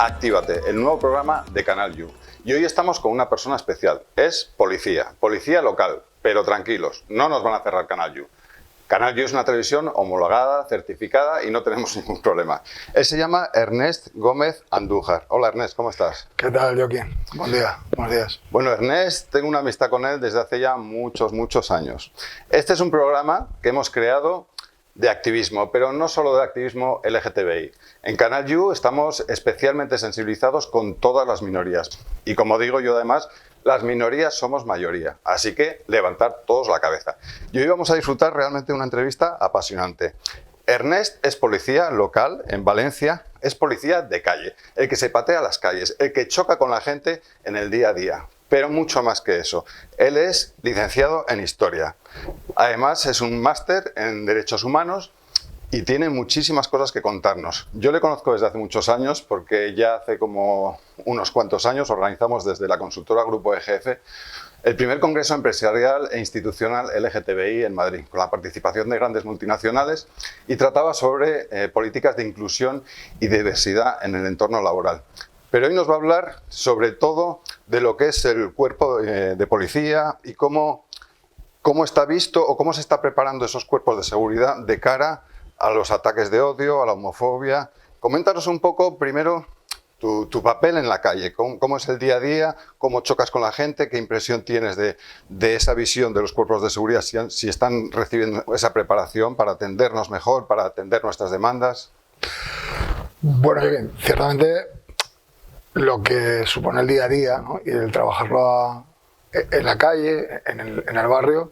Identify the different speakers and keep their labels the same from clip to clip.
Speaker 1: Actívate, el nuevo programa de Canal You. Y hoy estamos con una persona especial. Es policía local, pero tranquilos, no nos van a cerrar Canal You. Canal You es una televisión homologada, certificada y no tenemos ningún problema. Él se llama Ernest Gómez Andújar. Hola Ernest, ¿cómo estás?
Speaker 2: ¿Qué tal, Joaquín? Buen día, buenos días.
Speaker 1: Bueno, Ernest, tengo una amistad con él desde hace ya muchos años. Este es un programa que hemos creado de activismo, pero no solo de activismo LGTBI. En Canal You estamos especialmente sensibilizados con todas las minorías. Y como digo yo además, las minorías somos mayoría, así que levantar todos la cabeza. Y hoy vamos a disfrutar realmente de una entrevista apasionante. Ernest es policía local en Valencia, es policía de calle, el que se patea las calles, el que choca con la gente en el día a día. Pero mucho más que eso. Él es licenciado en Historia. Además, es un máster en Derechos Humanos y tiene muchísimas cosas que contarnos. Yo le conozco desde hace muchos años porque ya hace como unos cuantos años organizamos desde la consultora Grupo EGF el primer congreso empresarial e institucional LGTBI en Madrid, con la participación de grandes multinacionales y trataba sobre políticas de inclusión y diversidad en el entorno laboral. Pero hoy nos va a hablar sobre todo de lo que es el cuerpo de policía y cómo está visto o cómo se está preparando esos cuerpos de seguridad de cara a los ataques de odio, a la homofobia. Coméntanos un poco primero tu papel en la calle, cómo es el día a día, cómo chocas con la gente, qué impresión tienes de esa visión de los cuerpos de seguridad, si están recibiendo esa preparación para atendernos mejor, para atender nuestras demandas.
Speaker 2: Bueno, bien, ciertamente lo que supone el día a día, ¿no? Y el trabajarlo en la calle, en el barrio,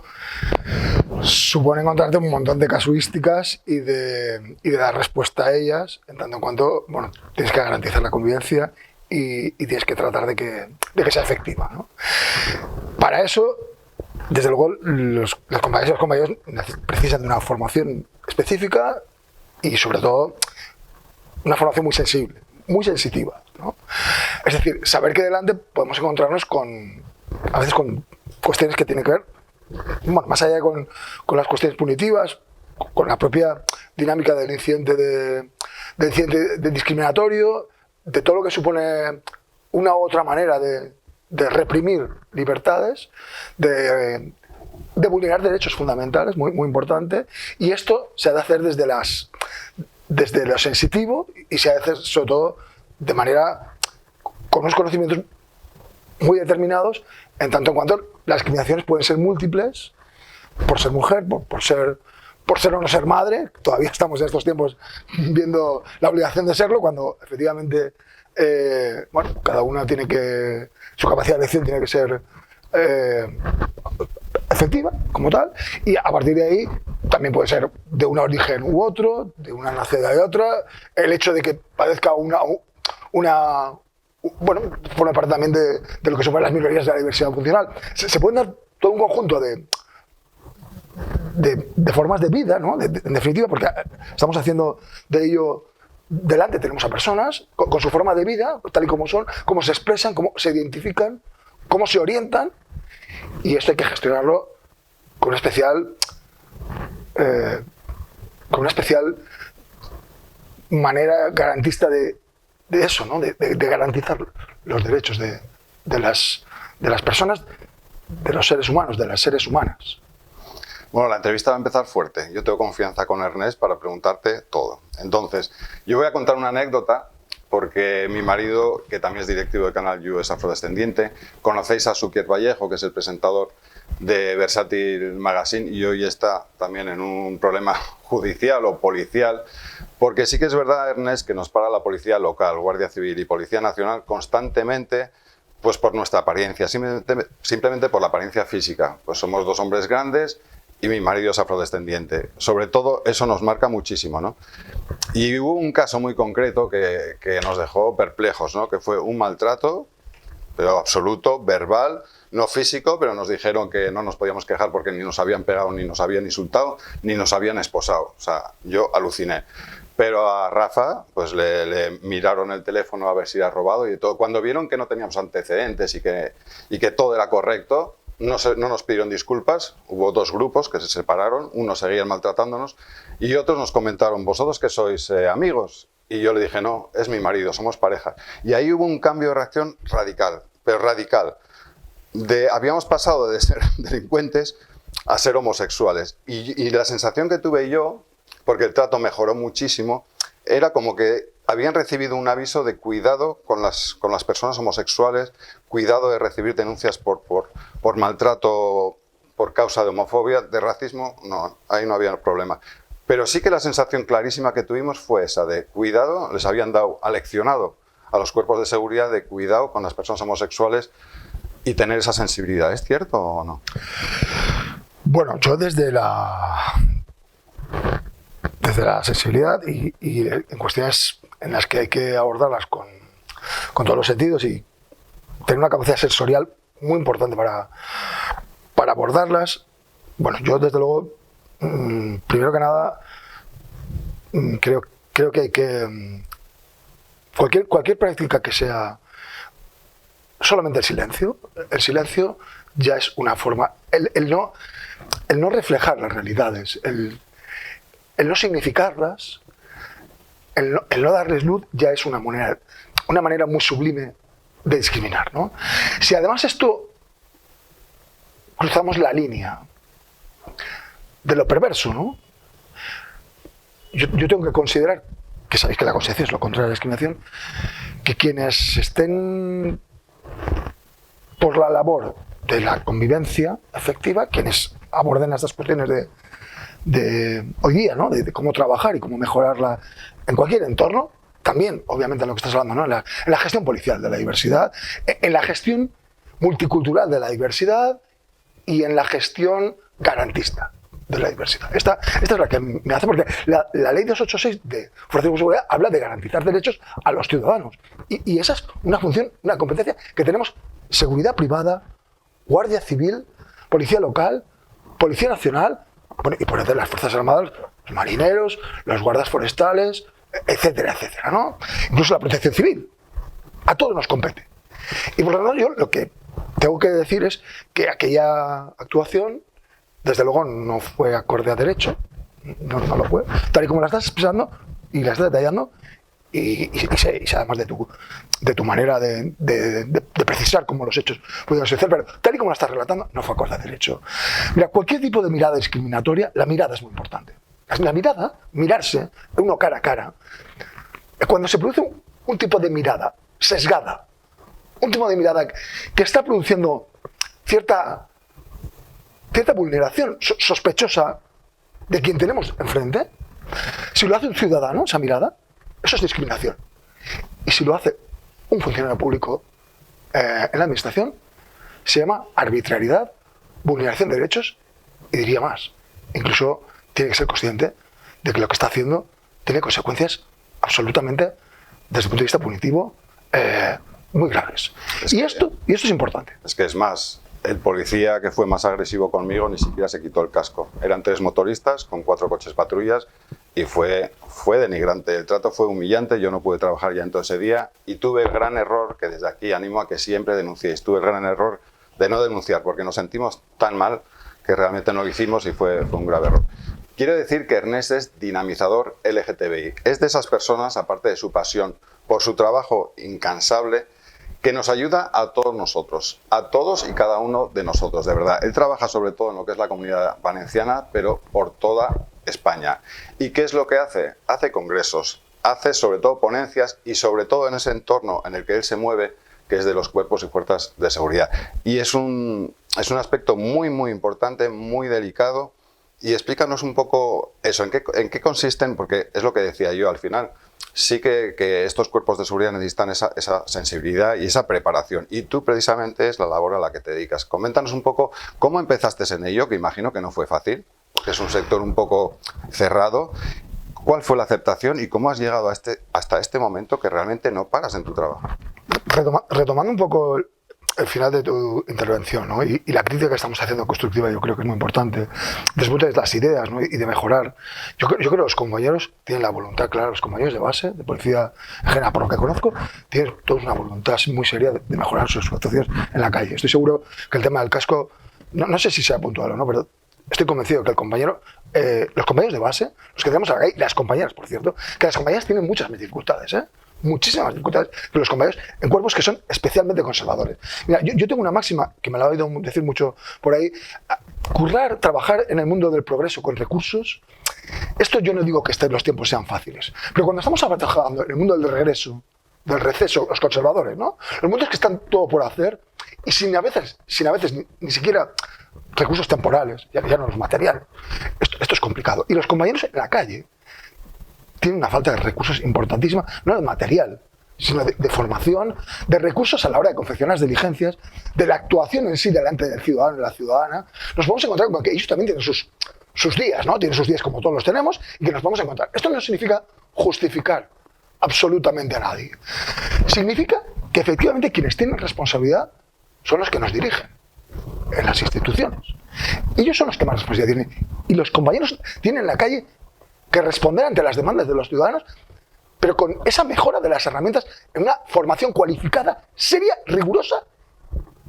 Speaker 2: supone encontrarte un montón de casuísticas y de dar respuesta a ellas, en tanto en cuanto, bueno, tienes que garantizar la convivencia y tienes que tratar de que sea efectiva, ¿no? Para eso, desde luego, los compañeros precisan de una formación específica y, sobre todo, una formación muy sensible, muy sensitiva, ¿no? Es decir, saber que delante podemos encontrarnos a veces con cuestiones que tienen que ver, bueno, más allá con las cuestiones punitivas, con la propia dinámica del incidente discriminatorio, de todo lo que supone una u otra manera de reprimir libertades, de vulnerar derechos fundamentales, muy importante, y esto se ha de hacer desde lo sensitivo y se ha de hacer sobre todo de manera con unos conocimientos muy determinados, en tanto en cuanto las discriminaciones pueden ser múltiples, por ser mujer, por ser o no ser madre. Todavía estamos en estos tiempos viendo la obligación de serlo, cuando efectivamente bueno, cada una su capacidad de elección tiene que ser efectiva como tal, y a partir de ahí también puede ser de un origen u otro, de una nacionalidad de otra, el hecho de que padezca bueno, forma parte también de lo que supone las minorías de la diversidad funcional. Se pueden dar todo un conjunto de formas de vida, ¿no? En definitiva, porque estamos haciendo de ello delante, tenemos a personas con su forma de vida, tal y como son, cómo se expresan, cómo se identifican, cómo se orientan, y esto hay que gestionarlo con una especial manera garantista de eso, ¿no? De garantizar los derechos de las personas, de los seres humanos, de las seres humanas.
Speaker 1: Bueno, la entrevista va a empezar fuerte. Yo tengo confianza con Ernest para preguntarte todo. Entonces, yo voy a contar una anécdota porque mi marido, que también es directivo de Canal You, es afrodescendiente. Conocéis a Suquier Vallejo, que es el presentador de Versátil Magazine, y hoy está también en un problema judicial o policial, porque sí que es verdad, Ernest, que nos para la policía local, Guardia Civil y Policía Nacional constantemente, pues por nuestra apariencia, simplemente por la apariencia física. Pues somos dos hombres grandes y mi marido es afrodescendiente. Sobre todo eso nos marca muchísimo, ¿no? Y hubo un caso muy concreto que nos dejó perplejos, ¿no? Que fue un maltrato, pero absoluto, verbal, no físico, pero nos dijeron que no nos podíamos quejar porque ni nos habían pegado, ni nos habían insultado, ni nos habían esposado. O sea, yo aluciné. Pero a Rafa, pues le miraron el teléfono a ver si era robado y todo. Cuando vieron que no teníamos antecedentes y que todo era correcto, no nos pidieron disculpas. Hubo dos grupos que se separaron, unos seguían maltratándonos y otros nos comentaron: vosotros que sois amigos. Y yo le dije, no, es mi marido, somos pareja. Y ahí hubo un cambio de reacción radical, pero radical. Habíamos pasado de ser delincuentes a ser homosexuales. Y la sensación que tuve yo, porque el trato mejoró muchísimo, era como que habían recibido un aviso de cuidado con las personas homosexuales, cuidado de recibir denuncias por maltrato por causa de homofobia, de racismo, no, ahí no había problema. Pero sí que la sensación clarísima que tuvimos fue esa de cuidado, les habían dado, aleccionado a los cuerpos de seguridad de cuidado con las personas homosexuales y tener esa sensibilidad. ¿Es cierto o no?
Speaker 2: Bueno, yo desde la sensibilidad y en cuestiones en las que hay que abordarlas con todos los sentidos y tener una capacidad sensorial muy importante para abordarlas. Bueno, yo desde luego, primero que nada, creo que hay que... Cualquier práctica que sea solamente el silencio ya es una forma... El no reflejar las realidades, el no significarlas, el no darles luz ya es una manera muy sublime de discriminar, ¿no? Si además esto cruzamos la línea de lo perverso, ¿no? Yo tengo que considerar, que sabéis que la conciencia es lo contrario a la discriminación, que quienes estén por la labor de la convivencia efectiva, quienes aborden estas cuestiones de hoy día, ¿no? De cómo trabajar y cómo mejorarla en cualquier entorno, también, obviamente, en lo que estás hablando, ¿no? En la gestión policial de la diversidad, en la gestión multicultural de la diversidad y en la gestión garantista de la diversidad. Esta es la que me hace, porque la ley 286 de Fuerza de Seguridad habla de garantizar derechos a los ciudadanos. Y esa es una función, una competencia que tenemos: seguridad privada, Guardia Civil, Policía Local, Policía Nacional, bueno, y por ejemplo las Fuerzas Armadas, los marineros, los guardas forestales, etcétera, etcétera, ¿no? Incluso la Protección Civil. A todos nos compete. Y por lo tanto, yo lo que tengo que decir es que aquella actuación, desde luego, no fue acorde a derecho, no lo fue, tal y como la estás expresando y la estás detallando, y sé además de tu manera de precisar cómo los hechos pudieron ser, pero tal y como la estás relatando, no fue acorde a derecho. Mira, cualquier tipo de mirada discriminatoria, la mirada es muy importante. La mirada, mirarse, uno cara a cara, cuando se produce un tipo de mirada sesgada, un tipo de mirada que está produciendo cierta vulneración sospechosa de quien tenemos enfrente, si lo hace un ciudadano, esa mirada, eso es discriminación. Y si lo hace un funcionario público en la administración, se llama arbitrariedad, vulneración de derechos, y diría más, incluso tiene que ser consciente de que lo que está haciendo tiene consecuencias absolutamente, desde el punto de vista punitivo, muy graves. Y esto es importante.
Speaker 1: Es que es más, el policía que fue más agresivo conmigo ni siquiera se quitó el casco. Eran 3 motoristas con 4 coches patrullas y fue denigrante. El trato fue humillante, yo no pude trabajar ya en todo ese día y tuve el gran error, que desde aquí animo a que siempre denunciéis, tuve el gran error de no denunciar porque nos sentimos tan mal que realmente no lo hicimos y fue un grave error. Quiero decir que Ernest es dinamizador LGTBI. Es de esas personas, aparte de su pasión por su trabajo incansable, que nos ayuda a todos nosotros, a todos y cada uno de nosotros, de verdad. Él trabaja sobre todo en lo que es la comunidad valenciana, pero por toda España. ¿Y qué es lo que hace? Hace congresos, hace sobre todo ponencias y sobre todo en ese entorno en el que él se mueve, que es de los cuerpos y fuerzas de seguridad. Y es un aspecto muy, muy importante, muy delicado. Y explícanos un poco eso, en qué consisten, porque es lo que decía yo al final. Sí que estos cuerpos de seguridad necesitan esa sensibilidad y esa preparación. Y tú precisamente es la labor a la que te dedicas. Coméntanos un poco cómo empezaste en ello, que imagino que no fue fácil, porque es un sector un poco cerrado. ¿Cuál fue la aceptación y cómo has llegado hasta este momento que realmente no paras en tu trabajo?
Speaker 2: Retomando un poco el final de tu intervención, ¿no? y la crítica que estamos haciendo constructiva, yo creo que es muy importante, después de las ideas, ¿no? y de mejorar. Yo creo que los compañeros tienen la voluntad clara, los compañeros de base, de policía en general, por lo que conozco, tienen todos una voluntad muy seria de mejorar sus actuaciones en la calle. Estoy seguro que el tema del casco, no sé si sea puntual o no, pero estoy convencido que el compañero, los compañeros de base, los que tenemos ahora, y las compañeras, por cierto, que las compañeras tienen muchas dificultades, muchísimas dificultades, pero los compañeros en cuerpos que son especialmente conservadores. Mira, yo tengo una máxima, que me la he oído decir mucho por ahí, trabajar en el mundo del progreso con recursos, esto yo no digo que los tiempos sean fáciles, pero cuando estamos trabajando en el mundo del regreso, del receso, los conservadores, ¿no? Los mundos que están todo por hacer y sin a veces ni siquiera recursos temporales, ya no los materiales. Esto es complicado. Y los compañeros en la calle tienen una falta de recursos importantísima, no de material, sino de formación, de recursos a la hora de confeccionar las diligencias, de la actuación en sí delante del ciudadano y la ciudadana. Nos podemos encontrar con que ellos también tienen sus días, ¿no? Tienen sus días como todos los tenemos y que nos podemos encontrar. Esto no significa justificar absolutamente a nadie. Significa que efectivamente quienes tienen responsabilidad son los que nos dirigen en las instituciones. Ellos son los que más responsabilidad tienen. Y los compañeros tienen en la calle que responder ante las demandas de los ciudadanos, pero con esa mejora de las herramientas en una formación cualificada, seria, rigurosa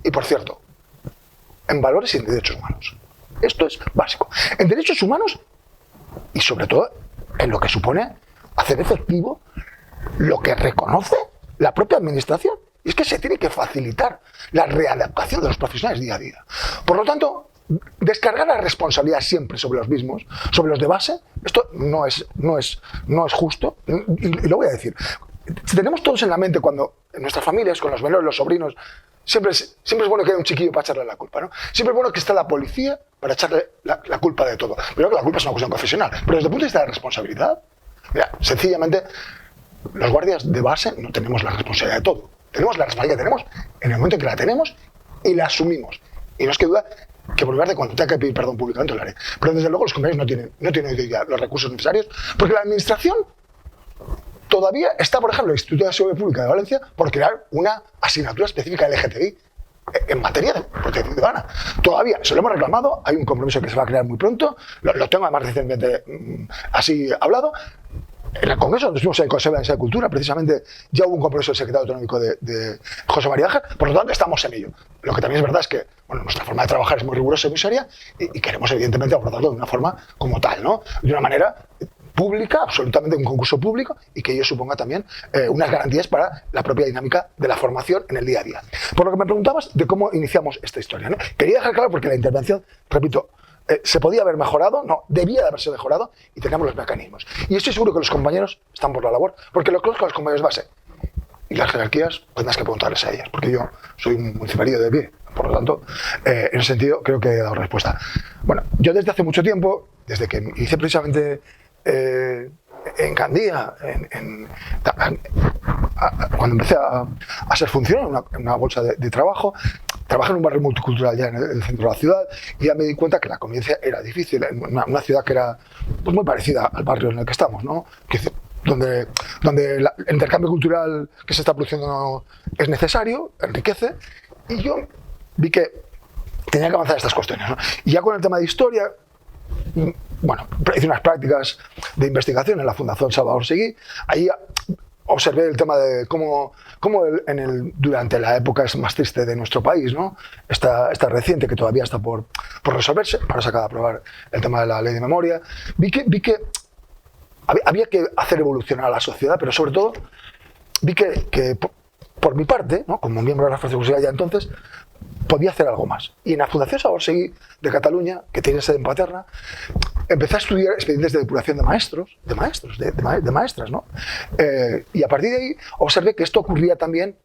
Speaker 2: y, por cierto, en valores y en derechos humanos. Esto es básico. En derechos humanos y, sobre todo, en lo que supone hacer efectivo lo que reconoce la propia administración. Y es que se tiene que facilitar la readaptación de los profesionales día a día. Por lo tanto, descargar la responsabilidad siempre sobre los mismos, sobre los de base, esto no es justo. Y lo voy a decir. Si tenemos todos en la mente cuando en nuestras familias, con los menores, los sobrinos, siempre es bueno que haya un chiquillo para echarle la culpa, ¿no? Siempre es bueno que esté la policía para echarle la culpa de todo. Pero que la culpa es una cuestión profesional. Pero desde el punto de vista de la responsabilidad, mira, sencillamente, los guardias de base no tenemos la responsabilidad de todo. Tenemos la responsabilidad que tenemos en el momento en que la tenemos y la asumimos. Y no es que duda que por lugar de cuando tenga que pedir perdón públicamente lo haré. Pero desde luego los compañeros no tienen hoy día los recursos necesarios, porque la administración todavía está, por ejemplo, el Instituto de Seguridad Pública de Valencia por crear una asignatura específica LGTBI en materia de protección ciudadana. Todavía se lo hemos reclamado, hay un compromiso que se va a crear muy pronto, lo tengo además recientemente así hablado. En el Congreso, donde estuvimos en el Consejo de Cultura, precisamente ya hubo un compromiso del secretario autonómico de José María Ángel, por lo tanto estamos en ello. Lo que también es verdad es que nuestra forma de trabajar es muy rigurosa y muy seria y queremos evidentemente abordarlo de una forma como tal, ¿no? De una manera pública, absolutamente un concurso público y que ello suponga también unas garantías para la propia dinámica de la formación en el día a día. Por lo que me preguntabas de cómo iniciamos esta historia, ¿no? Quería dejar claro porque la intervención, repito, se podía haber mejorado, no, debía de haberse mejorado y tenemos los mecanismos. Y estoy seguro que los compañeros están por la labor, porque lo conozco a los compañeros de base y las jerarquías tendrás que preguntarles a ellas, porque yo soy un municipalillo de pie, por lo tanto, en ese sentido creo que he dado respuesta. Bueno, yo desde hace mucho tiempo, desde que hice precisamente en Gandía, cuando empecé a ser funcionario en una bolsa de trabajo, trabajé en un barrio multicultural ya en el centro de la ciudad y ya me di cuenta que la convivencia era difícil en una ciudad que era pues, muy parecida al barrio en el que estamos, ¿no? Donde el intercambio cultural que se está produciendo es necesario, enriquece, y yo vi que tenía que avanzar estas cuestiones, ¿no? Y ya con el tema de historia, bueno, hice unas prácticas de investigación en la Fundación Salvador Seguí. Ahí observé el tema de cómo durante la época más triste de nuestro país, ¿no? Esta reciente que todavía está por resolverse, ahora se acaba de aprobar el tema de la ley de memoria, vi que había que hacer evolucionar a la sociedad, pero sobre todo vi que por mi parte, ¿no? Como miembro de la Fuerza de Seguridad ya entonces, podía hacer algo más. Y en la Fundación Salvador Seguí de Cataluña, que tiene sede en Paterna, empecé a estudiar expedientes de depuración de maestras, ¿no? Y a partir de ahí observé que esto ocurría también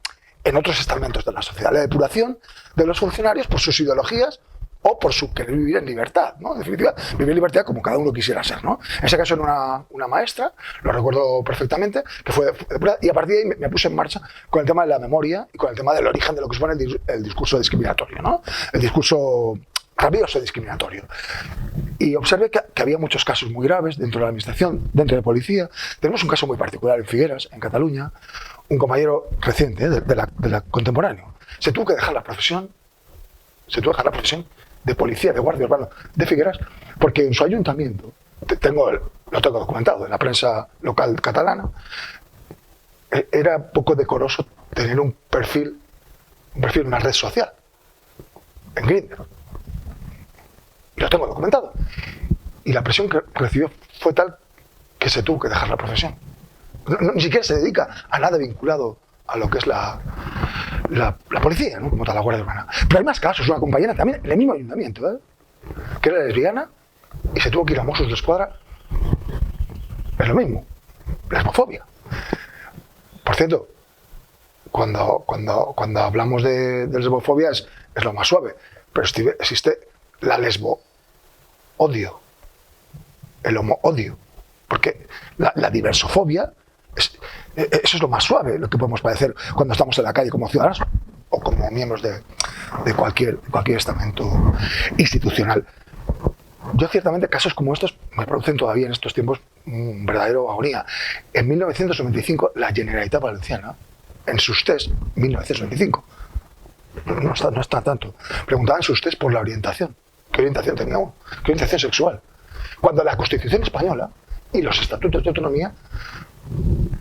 Speaker 2: en otros estamentos de la sociedad. La depuración de los funcionarios por sus ideologías o por su querer vivir en libertad, ¿no? En definitiva, vivir en libertad como cada uno quisiera ser, ¿no? En ese caso era una maestra, lo recuerdo perfectamente, que fue depurada, y a partir de ahí me puse en marcha con el tema de la memoria y con el tema del origen de lo que supone el discurso discriminatorio, ¿no? El discurso rabioso discriminatorio. Y observé que había muchos casos muy graves dentro de la administración, dentro de la policía. Tenemos un caso muy particular en Figueras, en Cataluña, un compañero reciente de la contemporáneo. Se tuvo que dejar la profesión de policía, de guardia urbano de Figueras, porque en su ayuntamiento, lo tengo documentado en la prensa local catalana, era poco decoroso tener un perfil en una red social, en Grindr. Y lo tengo documentado. Y la presión que recibió fue tal que se tuvo que dejar la profesión. Ni siquiera se dedica a nada vinculado a lo que es la policía, ¿no? Como tal, la Guardia Urbana. Pero hay más casos. Una compañera también en el mismo ayuntamiento, ¿eh? Que era lesbiana y se tuvo que ir a Mossos d'Esquadra. Es lo mismo. Lesbofobia. Por cierto, cuando hablamos de lesbofobia es lo más suave. Pero existe la lesbo-odio. El homo-odio. Porque la diversofobia, eso es lo más suave, lo que podemos padecer cuando estamos en la calle como ciudadanos o como miembros de cualquier estamento institucional. Yo ciertamente casos como estos me producen todavía en estos tiempos un verdadero agonía. En 1995 la Generalitat Valenciana, en sus test, 1995, no está tanto, preguntaban sus test por la orientación. ¿Qué orientación tenía uno? ¿Qué orientación sexual? Cuando la Constitución española y los estatutos de autonomía,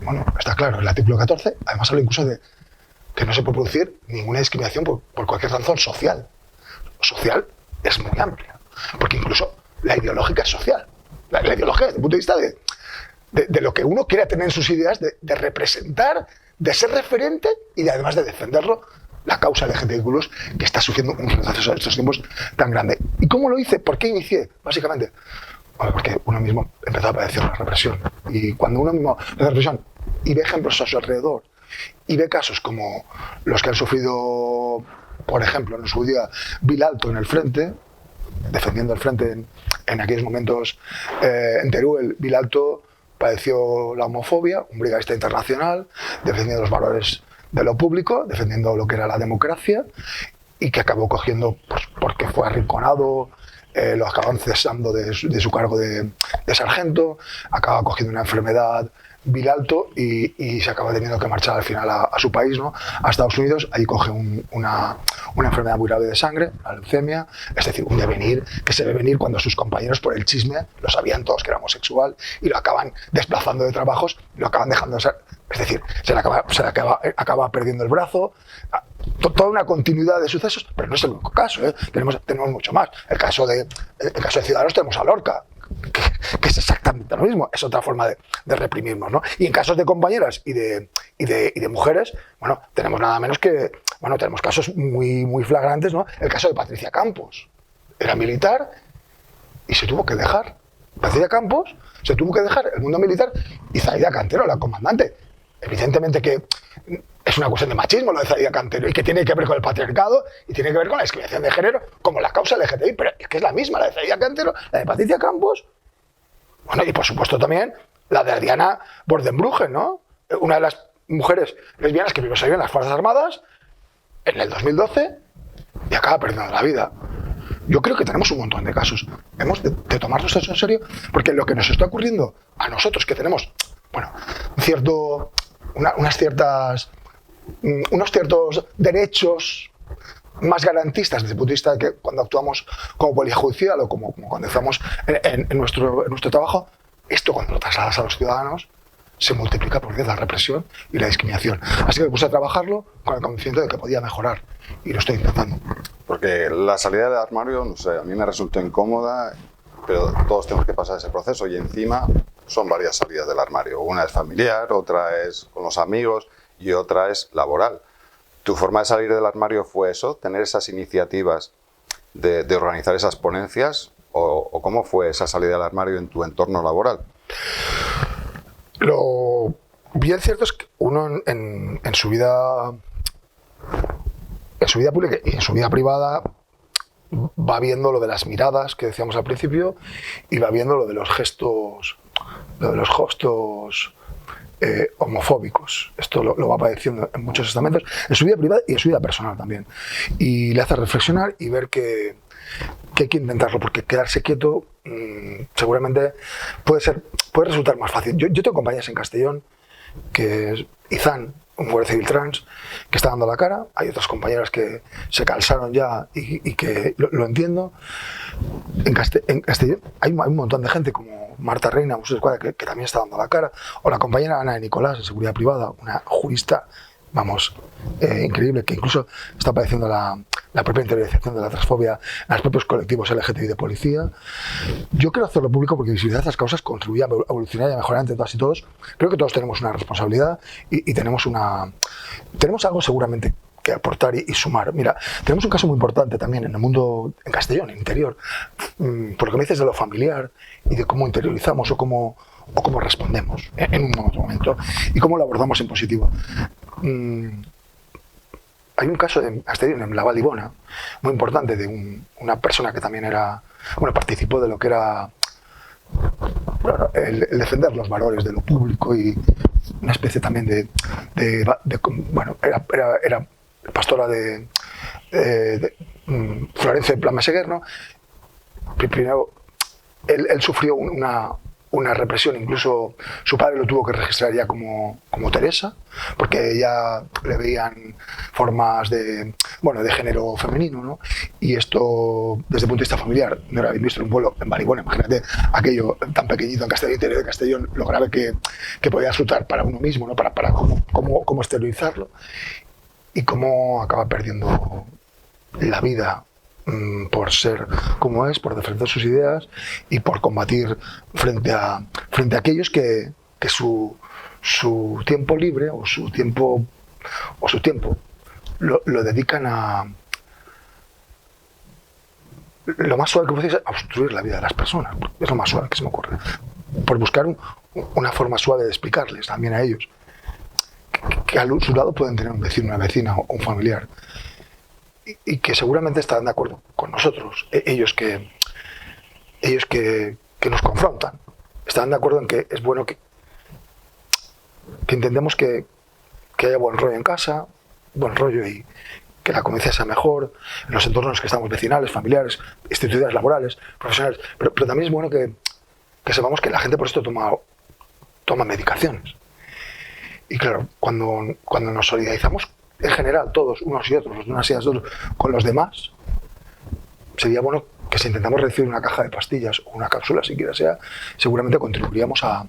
Speaker 2: bueno, está claro, el artículo 14, además habla incluso de que no se puede producir ninguna discriminación por cualquier razón social. Social es muy amplia, porque incluso la ideológica es social. La ideología desde el punto de vista de lo que uno quiera tener en sus ideas, de representar, de ser referente y además de defenderlo, la causa LGTBI+, que está sufriendo un retroceso en estos tiempos tan grande. ¿Y cómo lo hice? ¿Por qué inicié? Básicamente, bueno, porque uno mismo empezó a padecer la represión. Y cuando uno mismo padece la represión y ve ejemplos a su alrededor, y ve casos como los que han sufrido, por ejemplo, en su día Vilalto en el frente, defendiendo el frente en aquellos momentos en Teruel, Vilalto padeció la homofobia, un brigadista internacional, defendiendo los valores de lo público, defendiendo lo que era la democracia, y que acabó cogiendo, pues, porque fue arrinconado, lo acaban cesando de su cargo de sargento, acaba cogiendo una enfermedad Vilalto y se acaba teniendo que marchar al final a su país, ¿no? A Estados Unidos. Ahí coge una enfermedad muy grave de sangre, la leucemia, es decir, un devenir que se ve venir cuando sus compañeros por el chisme lo sabían todos que era homosexual y lo acaban desplazando de trabajos, lo acaban dejando de ser, es decir, se le acaba perdiendo el brazo. Toda una continuidad de sucesos, pero no es el único caso, ¿eh? Tenemos mucho más. El caso de Ciudadanos tenemos a Lorca, que es exactamente lo mismo, es otra forma de reprimirnos, ¿no? Y en casos de compañeras y de mujeres, bueno, tenemos nada menos que, bueno, tenemos casos muy flagrantes, ¿no? El caso de Patricia Campos, era militar y se tuvo que dejar. Patricia Campos se tuvo que dejar el mundo militar y Zaida Cantero, la comandante. Evidentemente que es una cuestión de machismo lo de Zaida Cantero y que tiene que ver con el patriarcado y tiene que ver con la discriminación de género como la causa LGTBI, pero es que es la misma, la de Zaida Cantero, la de Patricia Campos, bueno, y por supuesto también la de Adriana Bordenbruggen, ¿no? Una de las mujeres lesbianas que primero salió en las Fuerzas Armadas en el 2012 y acaba perdiendo la vida. Yo creo que tenemos un montón de casos. Hemos de tomarnos eso en serio, porque lo que nos está ocurriendo a nosotros, que tenemos, bueno, unos ciertos derechos más garantistas desde el punto de vista de que cuando actuamos como policía judicial o como cuando estamos en nuestro trabajo, esto cuando lo trasladas a los ciudadanos se multiplica por 10 la represión y la discriminación. Así que me puse a trabajarlo con el convencimiento de que podía mejorar y lo estoy intentando.
Speaker 1: Porque la salida del armario, no sé, a mí me resultó incómoda, pero todos tenemos que pasar ese proceso y encima son varias salidas del armario. Una es familiar, otra es con los amigos y otra es laboral. ¿Tu forma de salir del armario fue eso? ¿Tener esas iniciativas de organizar esas ponencias? ¿O cómo fue esa salida del armario en tu entorno laboral?
Speaker 2: Lo bien cierto es que uno en su vida pública y en su vida privada va viendo lo de las miradas que decíamos al principio y va viendo lo de los gestos homofóbicos. Esto lo va padeciendo en muchos estamentos, en su vida privada y en su vida personal también. Y le hace reflexionar y ver que hay que intentarlo, porque quedarse quieto seguramente puede resultar más fácil. Yo tengo compañeras en Castellón, que es Izan, un guardia civil trans, que está dando la cara. Hay otras compañeras que se cansaron ya y que lo entiendo. En Castellón hay un montón de gente como Marta Reina, que también está dando la cara, o la compañera Ana de Nicolás, de Seguridad Privada, una jurista, increíble, que incluso está padeciendo la la propia interiorización de la transfobia en los propios colectivos LGTBI de policía. Yo quiero hacerlo público porque visibilizar estas causas contribuye a evolucionar y a mejorar entre todas y todos. Creo que todos tenemos una responsabilidad y tenemos algo seguramente que aportar y sumar. Mira, tenemos un caso muy importante también en el mundo, en Castellón, en interior, por lo que me dices de lo familiar y de cómo interiorizamos o cómo respondemos en un momento y cómo lo abordamos en positivo. Hay un caso en Castellón, en la Valdibona, muy importante, de una persona que también participó de lo que era el defender los valores de lo público y una especie también era pastora de Florencia de Plamaseguer, ¿no? Primero, él sufrió una represión, incluso su padre lo tuvo que registrar ya como Teresa, porque ya le veían formas de género femenino, ¿no? Y esto, desde el punto de vista familiar, no era bien visto en un pueblo, en Vallibona. Imagínate aquello tan pequeñito en Castellón, interior de Castellón, lo grave que podía resultar para uno mismo, ¿no? Para cómo exteriorizarlo y cómo acaba perdiendo la vida por ser como es, por defender sus ideas y por combatir frente a aquellos que su tiempo libre o su tiempo lo dedican a lo más suave que puede ser a obstruir la vida de las personas. Es lo más suave que se me ocurre, por buscar una forma suave de explicarles también a ellos que a su lado pueden tener un vecino, una vecina o un familiar y que seguramente estarán de acuerdo con nosotros, ellos que nos confrontan, estarán de acuerdo en que es bueno que entendemos que haya buen rollo en casa, buen rollo y que la convivencia sea mejor en los entornos en los que estamos, vecinales, familiares, instituciones laborales, profesionales, pero también es bueno que sepamos que la gente por esto toma medicaciones. Y claro, cuando nos solidarizamos en general, todos, unos y otros, los de unas y los otros, con los demás, sería bueno que si intentamos recibir una caja de pastillas o una cápsula, siquiera sea, seguramente contribuiríamos a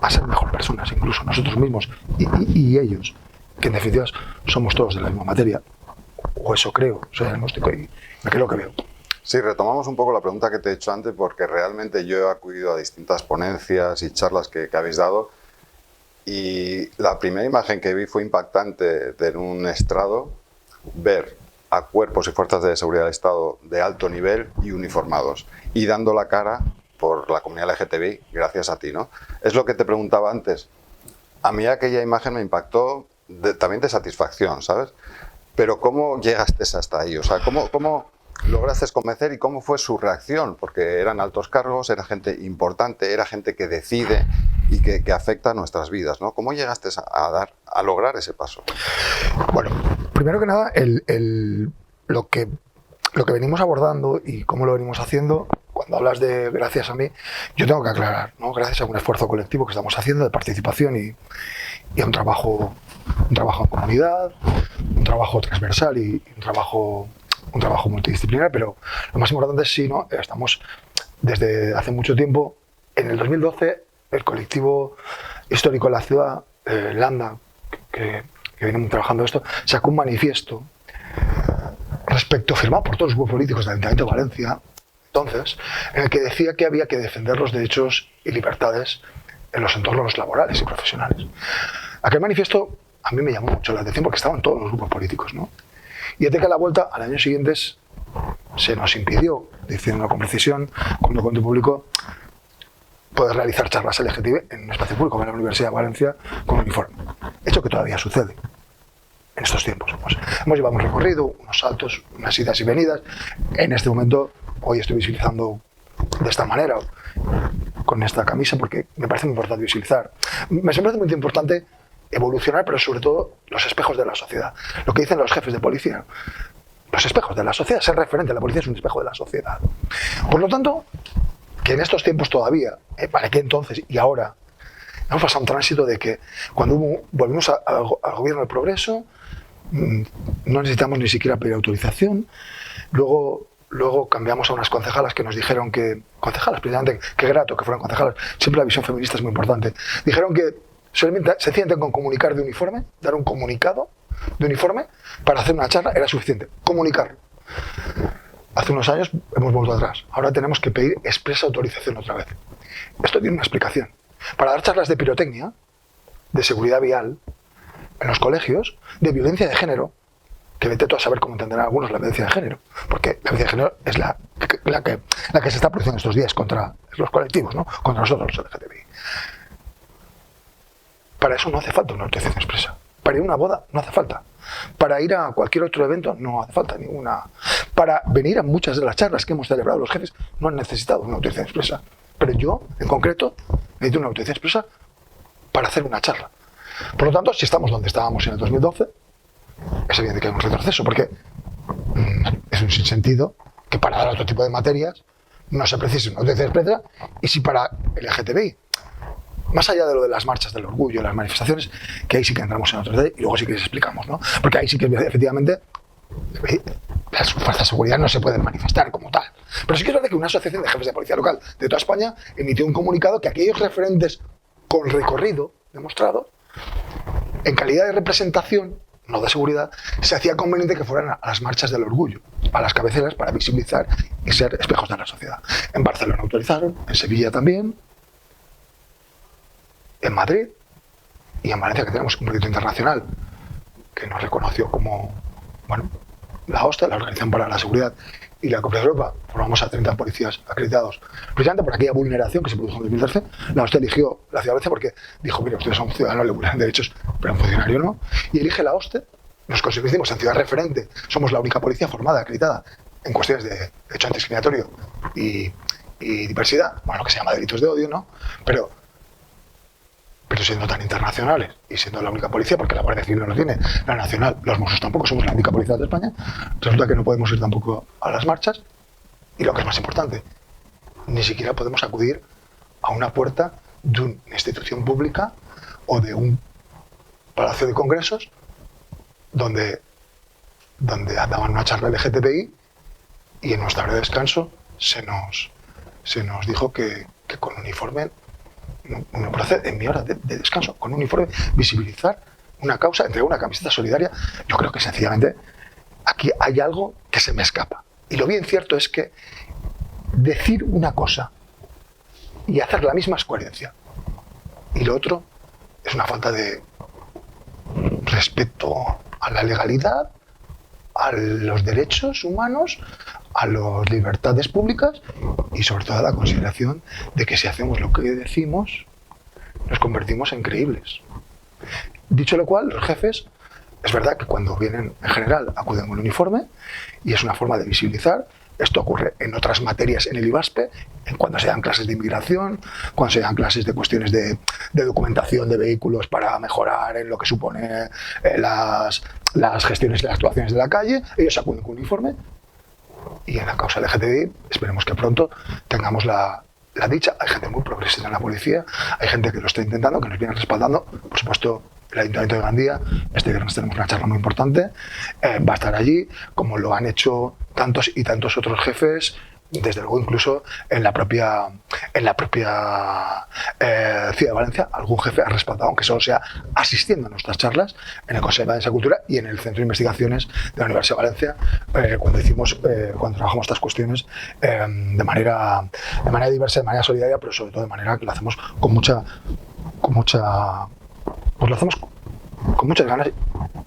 Speaker 2: ser mejor personas, incluso nosotros mismos y ellos, que en definitiva somos todos de la misma materia, o eso creo, soy diagnóstico y me creo que veo.
Speaker 1: Sí, retomamos un poco la pregunta que te he hecho antes, porque realmente yo he acudido a distintas ponencias y charlas que habéis dado, y la primera imagen que vi fue impactante de un estrado, ver a cuerpos y fuerzas de seguridad del Estado de alto nivel y uniformados, y dando la cara por la comunidad LGTBI, gracias a ti, ¿no? Es lo que te preguntaba antes. A mí aquella imagen me impactó también de satisfacción, ¿sabes? Pero ¿cómo llegaste hasta ahí? O sea, ¿cómo lograste convencer y cómo fue su reacción? Porque eran altos cargos, era gente importante, era gente que decide y que afecta a nuestras vidas, ¿no? ¿Cómo llegaste a lograr ese paso?
Speaker 2: Bueno, primero que nada, lo que venimos abordando y cómo lo venimos haciendo, cuando hablas de gracias a mí, yo tengo que aclarar, ¿no? Gracias a un esfuerzo colectivo que estamos haciendo de participación y a un trabajo en comunidad, un trabajo transversal y un trabajo multidisciplinar, pero lo más importante es sí, ¿no? Estamos desde hace mucho tiempo. En el 2012, el colectivo histórico de la ciudad, Landa, que viene trabajando esto, sacó un manifiesto firmado por todos los grupos políticos del Ayuntamiento de Valencia, entonces, en el que decía que había que defender los derechos y libertades en los entornos laborales y profesionales. Aquel manifiesto a mí me llamó mucho la atención porque estaban todos los grupos políticos, ¿no? Y desde que a la vuelta, al año siguiente, se nos impidió, diciendo con precisión, con documento público, poder realizar charlas LGTB en un espacio público, como en la Universidad de Valencia, con uniforme. Hecho que todavía sucede en estos tiempos. Hemos llevado un recorrido, unos saltos, unas idas y venidas. En este momento, hoy estoy visibilizando de esta manera, con esta camisa, porque me parece muy importante visibilizar. Me parece muy importante evolucionar, pero sobre todo los espejos de la sociedad. Lo que dicen los jefes de policía, los espejos de la sociedad, ser referente, la policía es un espejo de la sociedad. Por lo tanto, que en estos tiempos todavía, para qué entonces y ahora, hemos pasado un tránsito de que cuando volvimos al gobierno del progreso, no necesitamos ni siquiera pedir autorización. Luego cambiamos a unas concejalas que nos dijeron que, concejalas precisamente, qué grato que fueran concejalas, siempre la visión feminista es muy importante, dijeron que solamente se sienten con comunicar de uniforme, dar un comunicado, de uniforme para hacer una charla era suficiente. Comunicarlo. Hace unos años hemos vuelto atrás. Ahora tenemos que pedir expresa autorización otra vez. Esto tiene una explicación. Para dar charlas de pirotecnia, de seguridad vial, en los colegios, de violencia de género, que vete tú a saber cómo entenderán algunos la violencia de género, porque la violencia de género es la que se está produciendo estos días contra los colectivos, ¿no? Contra nosotros, los LGTBI. Para eso no hace falta una autorización expresa. Para ir a una boda no hace falta. Para ir a cualquier otro evento no hace falta ninguna. Para venir a muchas de las charlas que hemos celebrado los jefes no han necesitado una autorización expresa. Pero yo, en concreto, necesito una autorización expresa para hacer una charla. Por lo tanto, si estamos donde estábamos en el 2012, es evidente que hay un retroceso, porque es un sinsentido que para dar otro tipo de materias no se precise una autorización expresa, y si para el LGTBI, más allá de lo de las marchas del orgullo, las manifestaciones, que ahí sí que entramos en otro detalle y luego sí que les explicamos, ¿no? Porque ahí sí que efectivamente las fuerzas de seguridad no se pueden manifestar como tal. Pero sí que es verdad que una asociación de jefes de policía local de toda España emitió un comunicado que aquellos referentes con recorrido demostrado, en calidad de representación, no de seguridad, se hacía conveniente que fueran a las marchas del orgullo, a las cabeceras, para visibilizar y ser espejos de la sociedad. En Barcelona autorizaron, en Sevilla también, en Madrid y en Valencia, que tenemos un proyecto internacional que nos reconoció como, bueno, la OSCE, la Organización para la Seguridad y la Cooperación Europa. Formamos a 30 policías acreditados. Precisamente por aquella vulneración que se produjo en 2013, la OSCE eligió la ciudad de Valencia porque dijo, mira, ustedes son ciudadanos, le vulneran derechos, pero un funcionario no. Y elige la OSCE, nos constituimos en ciudad referente, somos la única policía formada, acreditada en cuestiones de derecho antidiscriminatorio y diversidad, bueno, lo que se llama delitos de odio, ¿no? Pero siendo tan internacionales y siendo la única policía, porque la Guardia Civil no lo tiene, la Nacional, los Mossos tampoco, somos la única policía de España, resulta que no podemos ir tampoco a las marchas, y lo que es más importante, ni siquiera podemos acudir a una puerta de una institución pública o de un palacio de congresos donde daban una charla LGTBI y en nuestra hora de descanso se nos dijo que con uniforme no procede, en mi hora de descanso, con un uniforme, visibilizar una causa, entregar una camiseta solidaria. Yo creo que sencillamente aquí hay algo que se me escapa. Y lo bien cierto es que decir una cosa y hacer la misma es coherencia. Y lo otro es una falta de respeto a la legalidad, a los derechos humanos, a las libertades públicas y sobre todo a la consideración de que si hacemos lo que decimos, nos convertimos en creíbles. Dicho lo cual, los jefes, es verdad que cuando vienen en general acuden con el uniforme y es una forma de visibilizar. Esto ocurre en otras materias en el IVASPE, cuando se dan clases de inmigración, cuando se dan clases de cuestiones de documentación de vehículos para mejorar en lo que supone las gestiones y las actuaciones de la calle. Ellos acuden con uniforme. Y en la causa LGTBI esperemos que pronto tengamos la dicha. Hay gente muy progresista en la policía, hay gente que lo está intentando, que nos viene respaldando. Por supuesto, el Ayuntamiento de Gandía, este viernes tenemos una charla muy importante, va a estar allí, como lo han hecho tantos y tantos otros jefes, desde luego incluso en la propia Ciudad de Valencia, algún jefe ha respaldado, aunque solo sea asistiendo a nuestras charlas, en el Consejo de Valencia Cultura y en el Centro de Investigaciones de la Universidad de Valencia, cuando trabajamos estas cuestiones de manera diversa, de manera solidaria, pero sobre todo de manera que lo hacemos con muchas ganas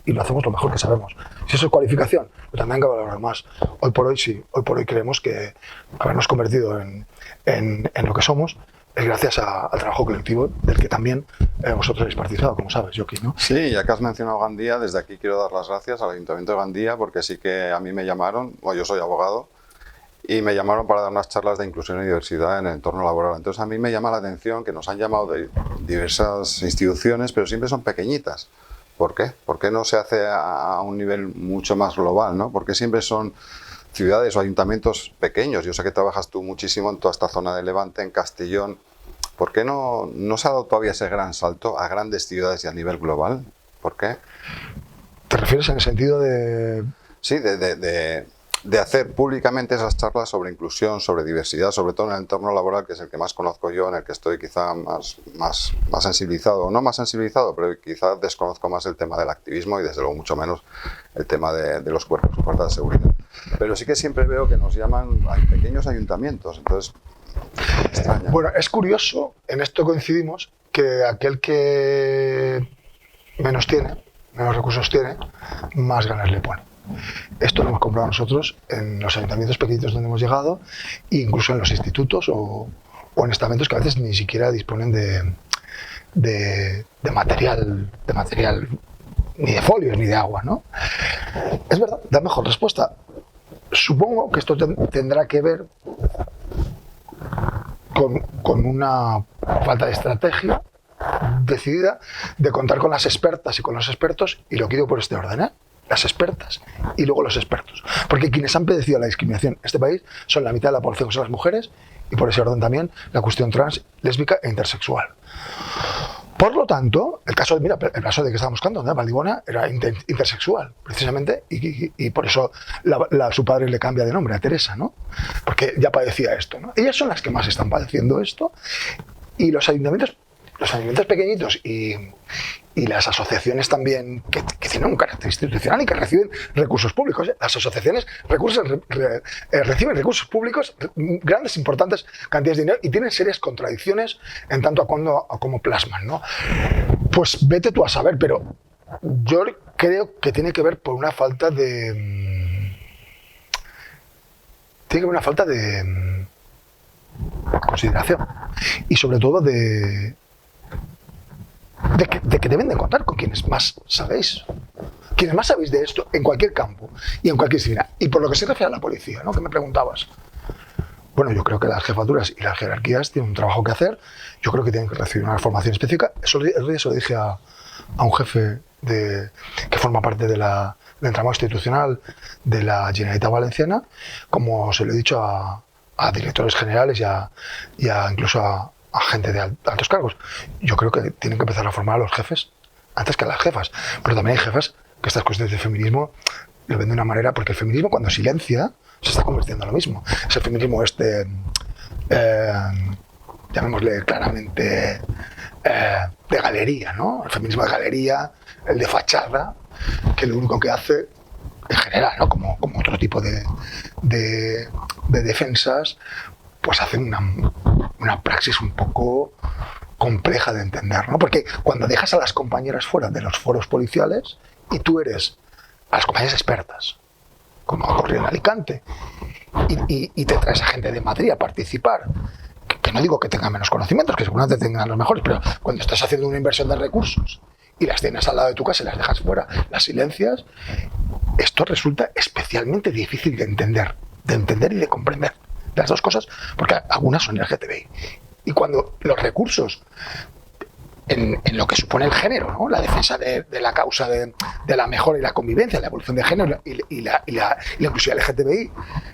Speaker 2: y lo hacemos lo mejor que sabemos. Si eso es cualificación, lo tendrán que valorar más. Hoy por hoy sí, hoy por hoy creemos que habernos convertido en lo que somos es gracias al trabajo colectivo del que también vosotros habéis participado, como sabes, Joaquín, ¿no?
Speaker 1: Sí, ya que has mencionado Gandía, desde aquí quiero dar las gracias al Ayuntamiento de Gandía porque sí que a mí me llamaron, yo soy abogado, y me llamaron para dar unas charlas de inclusión y diversidad en el entorno laboral. Entonces a mí me llama la atención que nos han llamado de diversas instituciones, pero siempre son pequeñitas. ¿Por qué? ¿Por qué no se hace a un nivel mucho más global, ¿no? ¿Por qué siempre son ciudades o ayuntamientos pequeños? Yo sé que trabajas tú muchísimo en toda esta zona de Levante, en Castellón. ¿Por qué no se ha dado todavía ese gran salto a grandes ciudades y a nivel global? ¿Por qué?
Speaker 2: ¿Te refieres en el sentido de...?
Speaker 1: Sí, de de hacer públicamente esas charlas sobre inclusión, sobre diversidad, sobre todo en el entorno laboral, que es el que más conozco yo, en el que estoy quizá más sensibilizado, o no más sensibilizado, pero quizá desconozco más el tema del activismo y desde luego mucho menos el tema de los cuerpos y fuerzas de seguridad. Pero sí que siempre veo que nos llaman a pequeños ayuntamientos, entonces me extraña.
Speaker 2: Bueno, es curioso, en esto coincidimos, que aquel que menos tiene, menos recursos tiene, más ganas le pone. Esto lo hemos comprobado nosotros en los ayuntamientos pequeñitos donde hemos llegado, e incluso en los institutos o en estamentos que a veces ni siquiera disponen de material, ni de folios ni de agua, ¿no? Es verdad, da mejor respuesta. Supongo que esto tendrá que ver con una falta de estrategia decidida de contar con las expertas y con los expertos, y lo quiero por este orden, ¿eh? Las expertas y luego los expertos. Porque quienes han padecido la discriminación en este país son la mitad de la población, que son las mujeres, y por ese orden también la cuestión trans, lésbica e intersexual. Por lo tanto, el caso de que estábamos buscando, ¿no? Valdibona era intersexual, precisamente, y por eso su padre le cambia de nombre a Teresa, ¿no? Porque ya padecía esto, ¿no? Ellas son las que más están padeciendo esto, y los ayuntamientos pequeñitos y las asociaciones también que tienen un carácter institucional y que reciben recursos públicos. Las asociaciones reciben recursos públicos, grandes, importantes cantidades de dinero, y tienen serias contradicciones en tanto a cómo plasman, ¿no? Pues vete tú a saber, pero yo creo que tiene que ver por una falta de... consideración y sobre todo de que deben de contar con quienes más sabéis de esto en cualquier campo y en cualquier disciplina. Y por lo que se refiere a la policía, ¿no? Que me preguntabas. Bueno, yo creo que las jefaturas y las jerarquías tienen un trabajo que hacer. Yo creo que tienen que recibir una formación específica. Eso lo dije a un jefe que forma parte del entramado institucional de la Generalitat Valenciana, como se lo he dicho a directores generales y incluso a gente de altos cargos. Yo creo que tienen que empezar a formar a los jefes antes que a las jefas. Pero también hay jefas que estas cuestiones de feminismo lo ven de una manera, porque el feminismo, cuando silencia, se está convirtiendo en lo mismo. Es el feminismo llamémosle claramente, de galería, ¿no? El feminismo de galería, el de fachada, que lo único que hace, en general, ¿no? Como otro tipo de defensas, pues hacen una praxis un poco compleja de entender, ¿no? Porque cuando dejas a las compañeras fuera de los foros policiales y tú eres a las compañeras expertas, como ocurrió en Alicante, y te traes a gente de Madrid a participar, que no digo que tengan menos conocimientos, que seguramente tengan los mejores, pero cuando estás haciendo una inversión de recursos y las tienes al lado de tu casa y las dejas fuera, las silencias, esto resulta especialmente difícil de entender y de comprender. Las dos cosas, porque algunas son LGTBI. Y cuando los recursos en lo que supone el género, ¿no? La defensa de la causa de la mejora y la convivencia, la evolución de género y la inclusión LGTBI,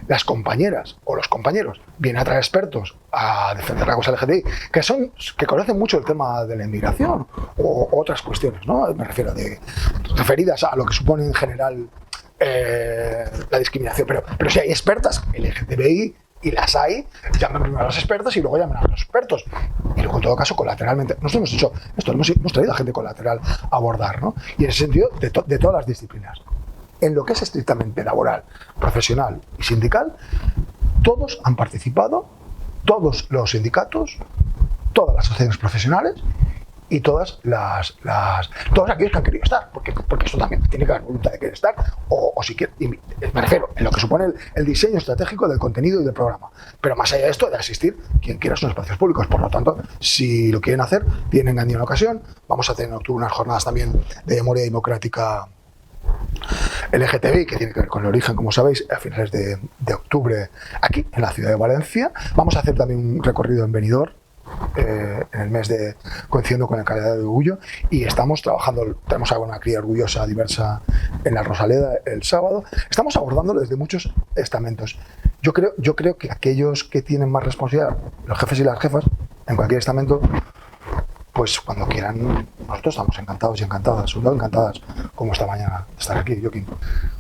Speaker 2: las compañeras o los compañeros vienen a traer expertos a defender la causa LGTBI, que conocen mucho el tema de la inmigración o otras cuestiones, ¿no? Me refiero referidas a lo que supone en general la discriminación. Pero si hay expertas LGTBI, y las hay, llaman primero a las expertas y luego llaman a los expertos. Y luego, en todo caso, colateralmente. Nosotros hemos hecho esto, hemos traído a gente colateral a abordar, ¿no? Y en ese sentido, de todas las disciplinas. En lo que es estrictamente laboral, profesional y sindical, todos han participado, todos los sindicatos, todas las asociaciones profesionales y todos aquellos que han querido estar, porque esto también tiene que haber voluntad de querer estar, o si quiere, me refiero en lo que supone el diseño estratégico del contenido y del programa, pero más allá de esto, de asistir quien quiera a sus espacios públicos. Por lo tanto, si lo quieren hacer, tienen en ocasión. Vamos a tener en octubre unas jornadas también de memoria democrática LGTBI, que tiene que ver con el origen, como sabéis, a finales de octubre aquí en la ciudad de Valencia. Vamos a hacer también un recorrido en Benidorm, en el mes coincidiendo con la calidad de orgullo, y estamos trabajando. Tenemos una cría orgullosa diversa en la Rosaleda el sábado. Estamos abordándolo desde muchos estamentos. Yo creo que aquellos que tienen más responsabilidad, los jefes y las jefas, en cualquier estamento, pues cuando quieran, nosotros estamos encantados y encantadas, sobre todo encantadas, como esta mañana, de estar aquí, Joaquín.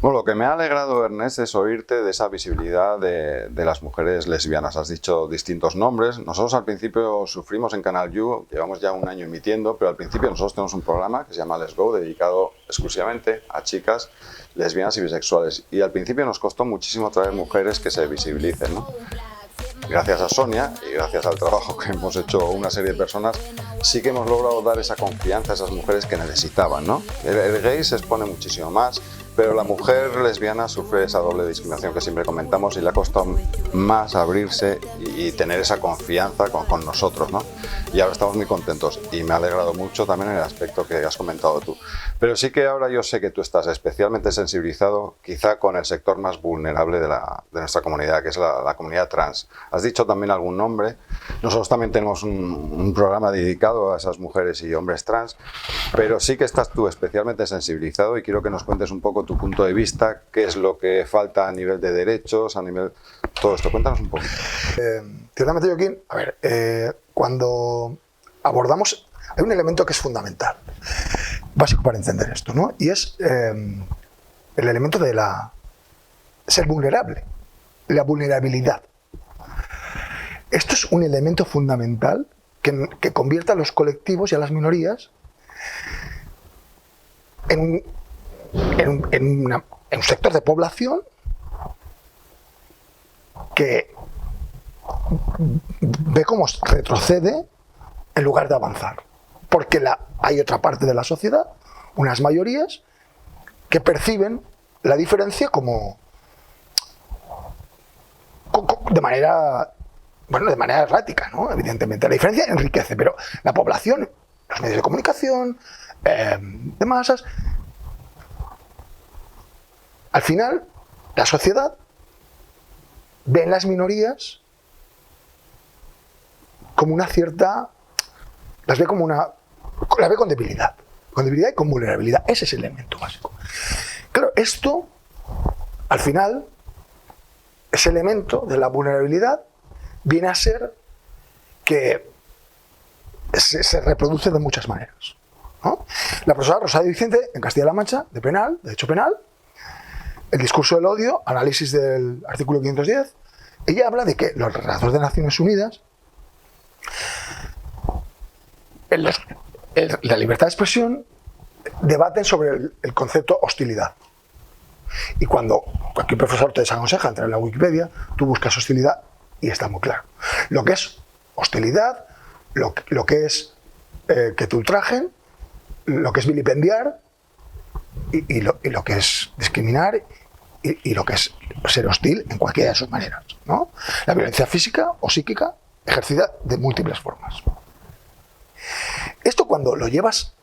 Speaker 1: Bueno, lo que me ha alegrado, Ernest, es oírte de esa visibilidad de las mujeres lesbianas. Has dicho distintos nombres. Nosotros al principio sufrimos en Canal You, llevamos ya un año emitiendo, pero al principio nosotros tenemos un programa que se llama Let's Go, dedicado exclusivamente a chicas lesbianas y bisexuales. Y al principio nos costó muchísimo traer mujeres que se visibilicen, ¿no? Gracias a Sonia y gracias al trabajo que hemos hecho una serie de personas, sí que hemos logrado dar esa confianza a esas mujeres que necesitaban, ¿no? El gay se expone muchísimo más, pero la mujer lesbiana sufre esa doble discriminación que siempre comentamos y le ha costado más abrirse y tener esa confianza con nosotros, ¿no? Y ahora estamos muy contentos y me ha alegrado mucho también el aspecto que has comentado tú. Pero sí que ahora yo sé que tú estás especialmente sensibilizado quizá con el sector más vulnerable de nuestra comunidad, que es la comunidad trans. Has dicho también algún nombre. Nosotros también tenemos un programa dedicado a esas mujeres y hombres trans, pero sí que estás tú especialmente sensibilizado y quiero que nos cuentes un poco tu punto de vista, qué es lo que falta a nivel de derechos, a nivel... todo esto. Cuéntanos un poquito.
Speaker 2: Ciertamente, Joaquín, a ver, cuando abordamos... Hay un elemento que es fundamental, básico para entender esto, ¿no? Y es el elemento de ser vulnerable, la vulnerabilidad. Esto es un elemento fundamental que convierte a los colectivos y a las minorías en un sector de población que ve cómo retrocede en lugar de avanzar. Porque hay otra parte de la sociedad, unas mayorías, que perciben la diferencia de manera errática, ¿no? Evidentemente. La diferencia enriquece, pero la población, los medios de comunicación, de masas, al final, la sociedad ve en las minorías como una cierta... las ve con debilidad y con vulnerabilidad. Ese es el elemento básico. Claro, esto, al final, ese elemento de la vulnerabilidad viene a ser que se reproduce de muchas maneras, ¿no? La profesora Rosario Vicente, en Castilla-La Mancha, de Derecho Penal, el discurso del odio, análisis del artículo 510, ella habla de que los tratados de Naciones Unidas, la libertad de expresión, debaten sobre el concepto hostilidad. Y cuando cualquier profesor te desaconseja entrar en la Wikipedia, tú buscas hostilidad y está muy claro. Lo que es hostilidad, lo que es que te ultrajen, lo que es vilipendiar y lo que es discriminar y lo que es ser hostil en cualquiera de sus maneras, ¿no? La violencia física o psíquica ejercida de múltiples formas. Esto cuando lo llevas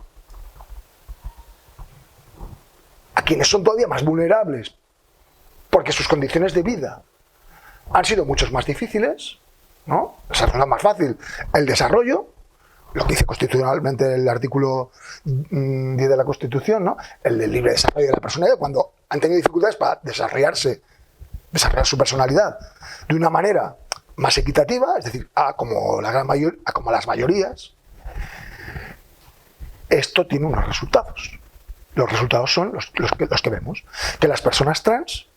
Speaker 2: a quienes son todavía más vulnerables porque sus condiciones de vida han sido mucho más difíciles, ¿no? Es más fácil el desarrollo, lo que dice constitucionalmente el artículo 10 de la Constitución, ¿no? El del libre desarrollo de la personalidad, cuando han tenido dificultades para desarrollar su personalidad de una manera más equitativa, es decir, como las mayorías. Esto tiene unos resultados. Los resultados son los que vemos. Que las personas trans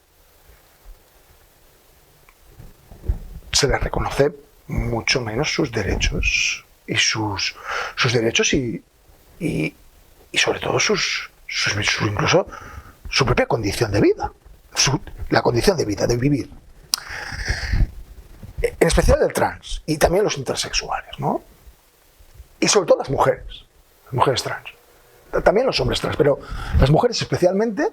Speaker 2: se les reconoce mucho menos sus derechos y sus derechos y sobre todo incluso su propia condición de vida. La condición de vida, de vivir. En especial el trans y también los intersexuales, ¿no? Y sobre todo las mujeres trans. También los hombres trans, pero las mujeres especialmente,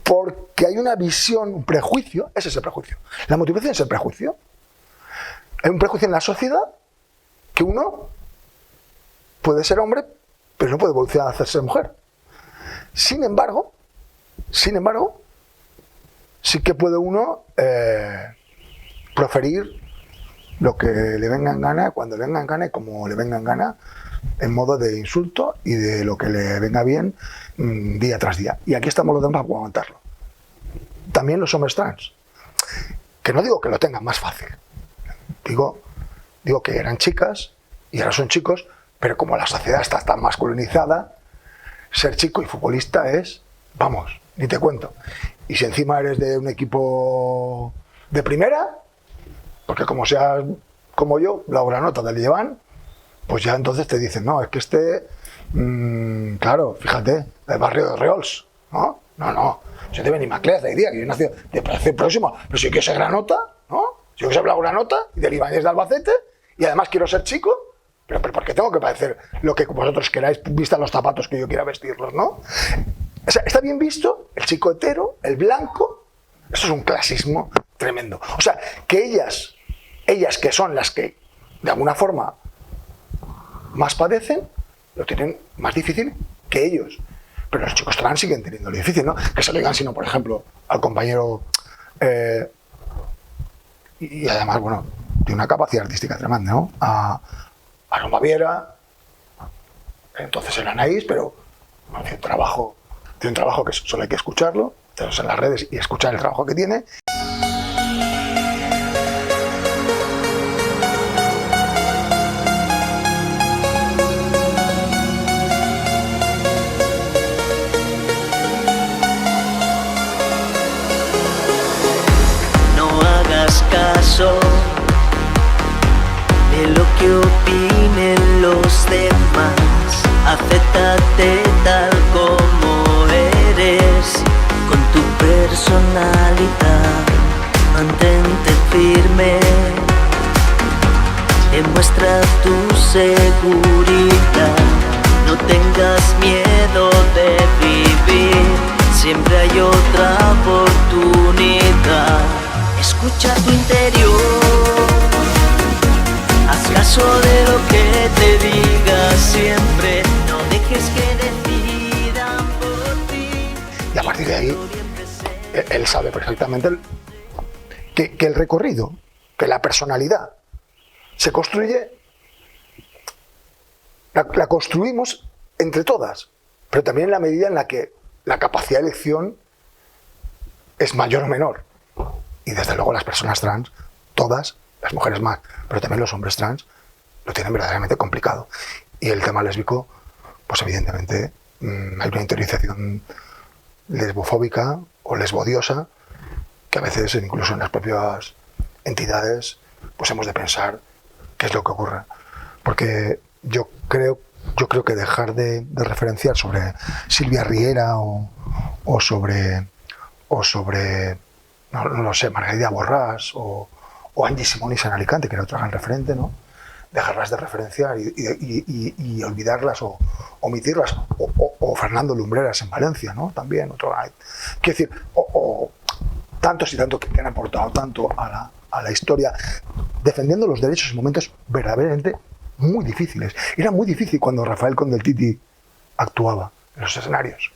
Speaker 2: porque hay una visión, un prejuicio. Ese es el prejuicio. La motivación es el prejuicio. Hay un prejuicio en la sociedad que uno puede ser hombre, pero no puede evolucionar a hacerse mujer. Sin embargo, sí que puede uno proferir lo que le venga en gana, cuando le venga en gana y como le venga en gana, en modo de insulto y de lo que le venga bien día tras día. Y aquí estamos los demás para aguantarlo. También los hombres trans, que no digo que lo tengan más fácil, digo que eran chicas y ahora son chicos, Pero como la sociedad está tan masculinizada, ser chico y futbolista es, vamos, ni te cuento. Y si encima eres de un equipo de primera, porque como seas como yo, la granota del Llevant, pues ya entonces te dicen, no, es que claro, fíjate, del barrio de Reols, ¿no? No, yo de Benimaclet, de idea, que yo nací de Placer Próximo, pero si yo quiero ser granota, ¿no? Si yo quiero ser blaugrana y del Ibáñez de Albacete, y además quiero ser chico, pero ¿por qué tengo que parecer lo que vosotros queráis, vistan los zapatos que yo quiera vestirlos, ¿no? O sea, está bien visto el chico hetero, el blanco, eso es un clasismo tremendo. O sea, que ellas que son las que de alguna forma más padecen, lo tienen más difícil que ellos. Pero los chicos trans siguen teniendo lo difícil, ¿no? Que se le digan, sino, por ejemplo, al compañero... y además, bueno, tiene una capacidad artística tremenda, ¿no? A Aaron Baviera, entonces era Anaís, pero bueno, tiene un trabajo que solo hay que escucharlo, entonces en las redes y escuchar el trabajo que tiene.
Speaker 3: Caso de lo que opinen los demás, acéptate tal como eres, con tu personalidad, mantente firme, demuestra tu seguridad, no tengas miedo de vivir, siempre hay otra oportunidad. Escucha tu interior, haz caso de lo que te diga siempre, no dejes que decidan por ti.
Speaker 2: Y a partir de ahí, él sabe perfectamente que el recorrido, que la personalidad se construye, la construimos entre todas, pero también en la medida en la que la capacidad de elección es mayor o menor. Y desde luego las personas trans, todas, las mujeres más, pero también los hombres trans, lo tienen verdaderamente complicado. Y el tema lésbico, pues evidentemente hay una interiorización lesbofóbica o lesbodiosa, que a veces incluso en las propias entidades pues hemos de pensar qué es lo que ocurre. Porque yo creo que dejar de referenciar sobre Silvia Riera o sobre no lo sé, Margarida Borràs o Angie Simonis en Alicante, que era otro gran referente, ¿no? Dejarlas de referenciar y olvidarlas o omitirlas, o Fernando Lumbreras en Valencia, ¿no? También otro. Quiero decir, o tantos y tantos que han aportado tanto a la historia, defendiendo los derechos en momentos verdaderamente muy difíciles. Era muy difícil cuando Rafael Condeltiti actuaba en los escenarios.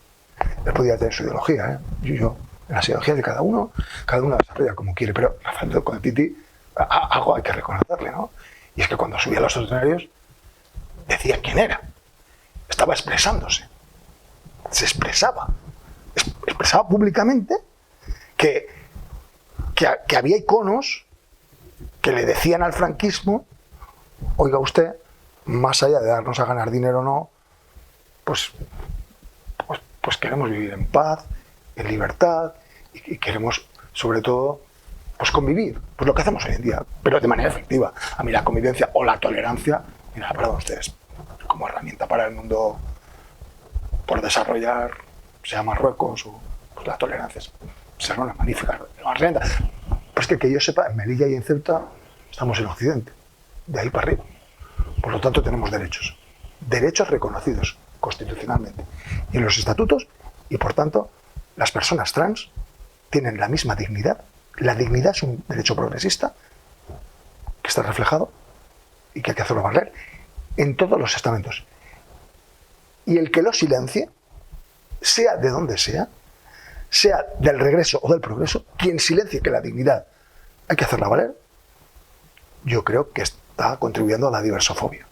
Speaker 2: Él podía tener su ideología, yo en las ideologías de cada uno desarrolla como quiere, pero Rafael Condeltiti, algo hay que reconocerle, ¿no? Y es que cuando subía a los escenarios decía quién era, estaba expresándose, se expresaba públicamente que había iconos que le decían al franquismo: oiga usted, más allá de darnos a ganar dinero o no, pues queremos vivir en paz, en libertad, y queremos, sobre todo, pues convivir, pues lo que hacemos hoy en día, pero de manera efectiva. A mí la convivencia o la tolerancia, mira, para ustedes, como herramienta para el mundo por desarrollar, sea Marruecos o pues la tolerancia, será una magnífica herramienta. Pues que yo sepa, en Melilla y en Ceuta estamos en Occidente, de ahí para arriba. Por lo tanto, tenemos derechos reconocidos constitucionalmente y en los estatutos, y por tanto, las personas trans tienen la misma dignidad. La dignidad es un derecho progresista que está reflejado y que hay que hacerlo valer en todos los estamentos. Y el que lo silencie, sea de donde sea del regreso o del progreso, quien silencie que la dignidad hay que hacerla valer, yo creo que está contribuyendo a la diversofobia.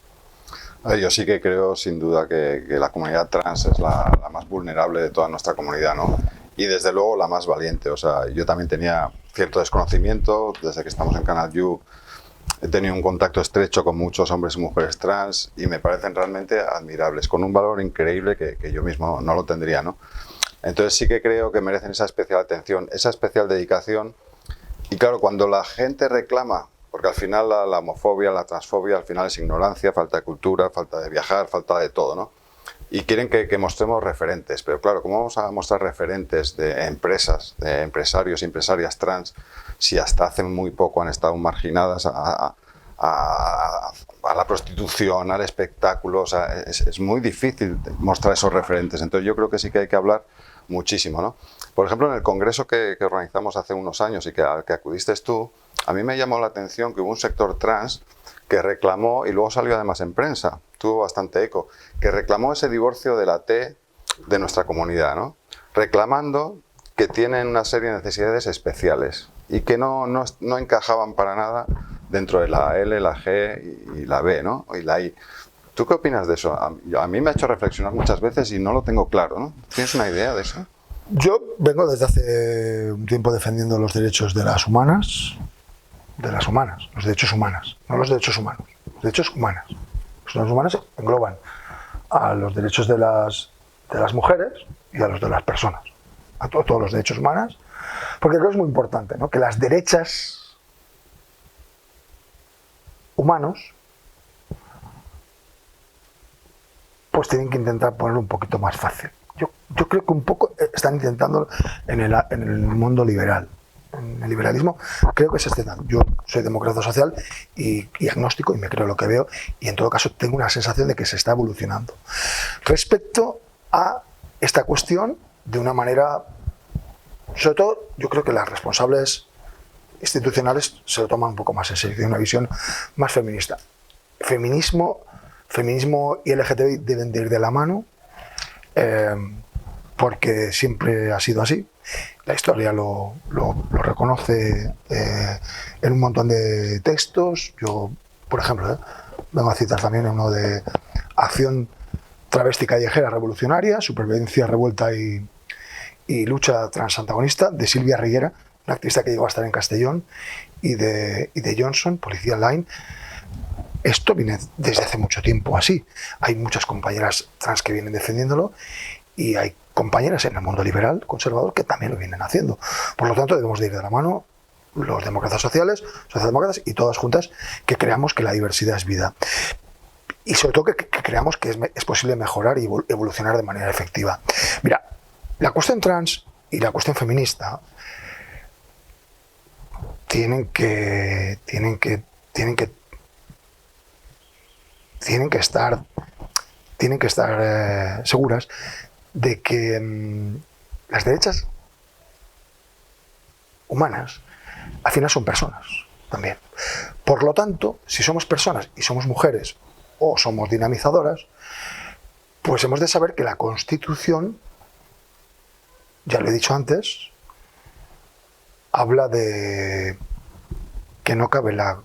Speaker 1: Yo sí que creo, sin duda, que la comunidad trans es la más vulnerable de toda nuestra comunidad, ¿no? Y desde luego la más valiente. O sea, yo también tenía cierto desconocimiento. Desde que estamos en Canal You he tenido un contacto estrecho con muchos hombres y mujeres trans y me parecen realmente admirables, con un valor increíble que yo mismo no lo tendría, ¿no? Entonces sí que creo que merecen esa especial atención, esa especial dedicación. Y claro, cuando la gente reclama, porque al final la homofobia, la transfobia, al final es ignorancia, falta de cultura, falta de viajar, falta de todo, ¿no? Y quieren que mostremos referentes, pero claro, ¿cómo vamos a mostrar referentes de empresas, de empresarios y empresarias trans, si hasta hace muy poco han estado marginadas a la prostitución, al espectáculo? O sea, es muy difícil mostrar esos referentes. Entonces yo creo que sí que hay que hablar muchísimo, ¿no? Por ejemplo, en el congreso que organizamos hace unos años y al que acudiste tú, a mí me llamó la atención que hubo un sector trans que reclamó, y luego salió además en prensa, tuvo bastante eco, que reclamó ese divorcio de la T de nuestra comunidad, ¿no? Reclamando que tienen una serie de necesidades especiales y que no encajaban para nada dentro de la L, la G y la B, ¿no? Y la I. ¿Tú qué opinas de eso? A mí me ha hecho reflexionar muchas veces y no lo tengo claro, ¿no? ¿Tienes una idea de eso?
Speaker 2: Yo vengo desde hace un tiempo defendiendo los derechos de las humanas, los derechos humanos, no los derechos humanos, los derechos humanos. Los derechos humanos engloban a los derechos de las mujeres y a los de las personas, a todos los derechos humanos, porque creo que es muy importante, ¿no? Que las derechas humanos pues tienen que intentar ponerlo un poquito más fácil. Yo creo que un poco están intentando en el mundo liberal. En el liberalismo creo que se está dando. Yo soy demócrata social y agnóstico y me creo lo que veo, y en todo caso tengo una sensación de que se está evolucionando respecto a esta cuestión de una manera, sobre todo yo creo que las responsables institucionales se lo toman un poco más en serio, de una visión más feminista. Feminismo y LGTBI deben de ir de la mano, porque siempre ha sido así. La historia lo reconoce en un montón de textos. Yo, por ejemplo, vengo a citar también uno de Acción travesti callejera revolucionaria, supervivencia, revuelta y lucha transantagonista, de Silvia Riera, una activista que llegó a estar en Castellón, y de Johnson, Policía Online. Esto viene desde hace mucho tiempo así. Hay muchas compañeras trans que vienen defendiéndolo y hay compañeras en el mundo liberal, conservador, que también lo vienen haciendo. Por lo tanto, debemos de ir de la mano los demócratas sociales, socialdemócratas y todas juntas, que creamos que la diversidad es vida. Y sobre todo que creamos que es posible mejorar y evolucionar de manera efectiva. Mira, la cuestión trans y la cuestión feminista tienen que estar seguras de que las derechas humanas al final son personas también. Por lo tanto, si somos personas y somos mujeres o somos dinamizadoras, pues hemos de saber que la Constitución, ya lo he dicho antes, habla de que no cabe la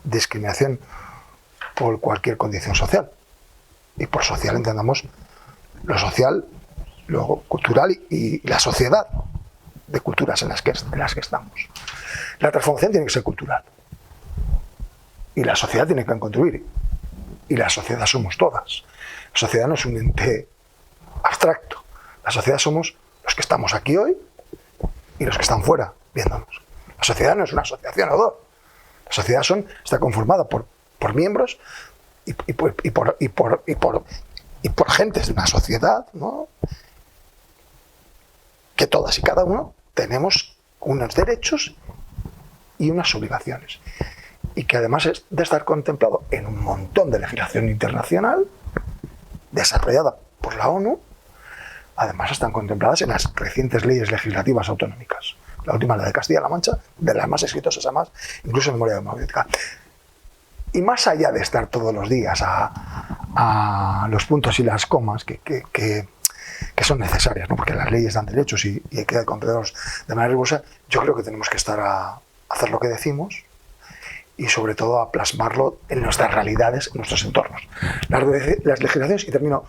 Speaker 2: discriminación por cualquier condición social. Y por social entendamos lo social, lo cultural y la sociedad de culturas en las que estamos. La transformación tiene que ser cultural. Y la sociedad tiene que contribuir. Y la sociedad somos todas. La sociedad no es un ente abstracto. La sociedad somos los que estamos aquí hoy y los que están fuera viéndonos. La sociedad no es una asociación o dos. La sociedad está conformada por miembros y por gentes de una sociedad, ¿no? Que todas y cada uno tenemos unos derechos y unas obligaciones, y que además es de estar contemplado en un montón de legislación internacional desarrollada por la ONU. Además están contempladas en las recientes leyes legislativas autonómicas. La última, la de Castilla-La Mancha, de las más exitosas además, incluso en memoria democrática. Y más allá de estar todos los días a los puntos y las comas que son necesarias, ¿no? Porque las leyes dan derechos y hay que comprenderlos de manera rigurosa, yo creo que tenemos que estar a hacer lo que decimos y sobre todo a plasmarlo en nuestras realidades, en nuestros entornos. Las legislaciones, y termino,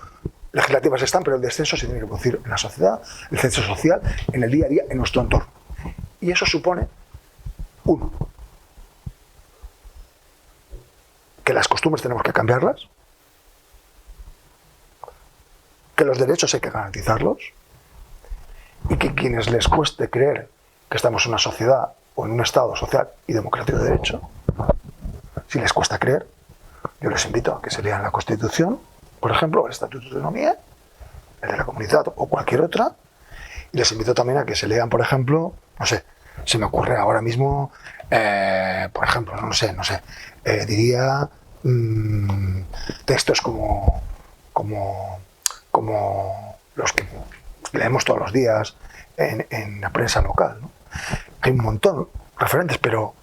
Speaker 2: legislativas están, pero el descenso se tiene que producir en la sociedad, el descenso social, en el día a día, en nuestro entorno. Y eso supone, uno, que las costumbres tenemos que cambiarlas, que los derechos hay que garantizarlos y que quienes les cueste creer que estamos en una sociedad o en un Estado social y democrático de derecho, si les cuesta creer, yo les invito a que se lean la Constitución, por ejemplo, el Estatuto de Autonomía, el de la Comunidad o cualquier otra, y les invito también a que se lean, por ejemplo, no sé, se me ocurre ahora mismo, por ejemplo, diría textos como los que leemos todos los días en la prensa local, ¿no? Hay un montón de referentes, pero,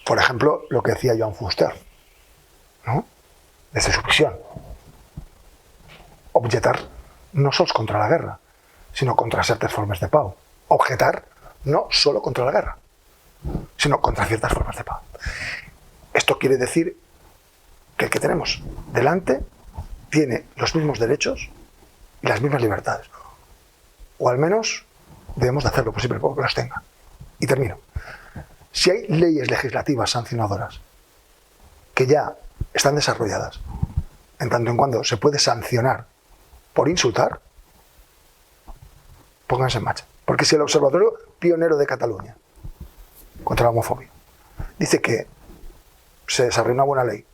Speaker 2: por ejemplo, lo que decía Joan Fuster, ¿no? Desde su visión. Objetar no sols contra la guerra, sinó contra certes formes de pau. Objetar no solo contra la guerra, sino contra ciertas formas de pau. Esto quiere decir que el que tenemos delante tiene los mismos derechos y las mismas libertades. O al menos debemos de hacer lo posible para que los tenga. Y termino. Si hay leyes legislativas sancionadoras que ya están desarrolladas, en tanto en cuando se puede sancionar por insultar, pónganse en marcha. Porque si el Observatorio Pionero de Cataluña contra la homofobia dice que se desarrolla una buena ley,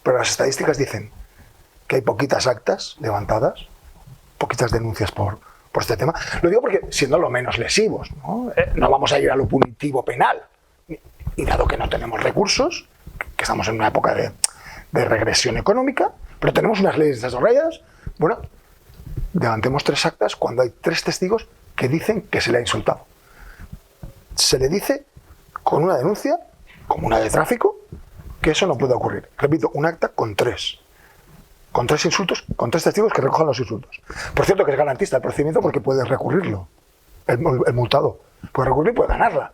Speaker 2: pero las estadísticas dicen que hay poquitas actas levantadas, poquitas denuncias por este tema, lo digo porque siendo lo menos lesivos, ¿no? No vamos a ir a lo punitivo penal, y dado que no tenemos recursos, que estamos en una época de regresión económica, pero tenemos unas leyes desarrolladas, bueno, levantemos 3 actas cuando hay 3 testigos que dicen que se le ha insultado. Se le dice con una denuncia, como una de tráfico, que eso no puede ocurrir. Repito, un acta con 3 insultos, con 3 testigos que recojan los insultos. Por cierto, que es garantista el procedimiento porque puede recurrirlo, el multado. Puede recurrir y puede ganarla.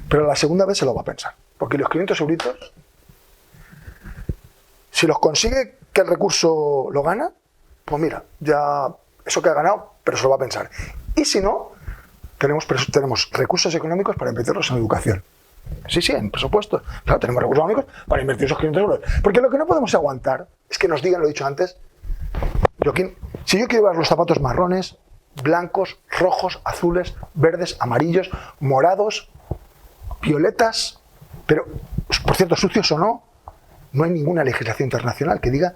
Speaker 2: Pero la segunda vez se lo va a pensar. Porque los 500 euritos, si los consigue que el recurso lo gana, pues mira, ya eso que ha ganado, pero se lo va a pensar. Y si no, tenemos recursos económicos para invertirlos en educación. Sí, en presupuestos. Claro, tenemos recursos económicos para invertir esos 500 euros. Porque lo que no podemos aguantar es que nos digan, lo he dicho antes, Joaquín, si yo quiero llevar los zapatos marrones, blancos, rojos, azules, verdes, amarillos, morados, violetas, pero, por cierto, sucios o no, no hay ninguna legislación internacional que diga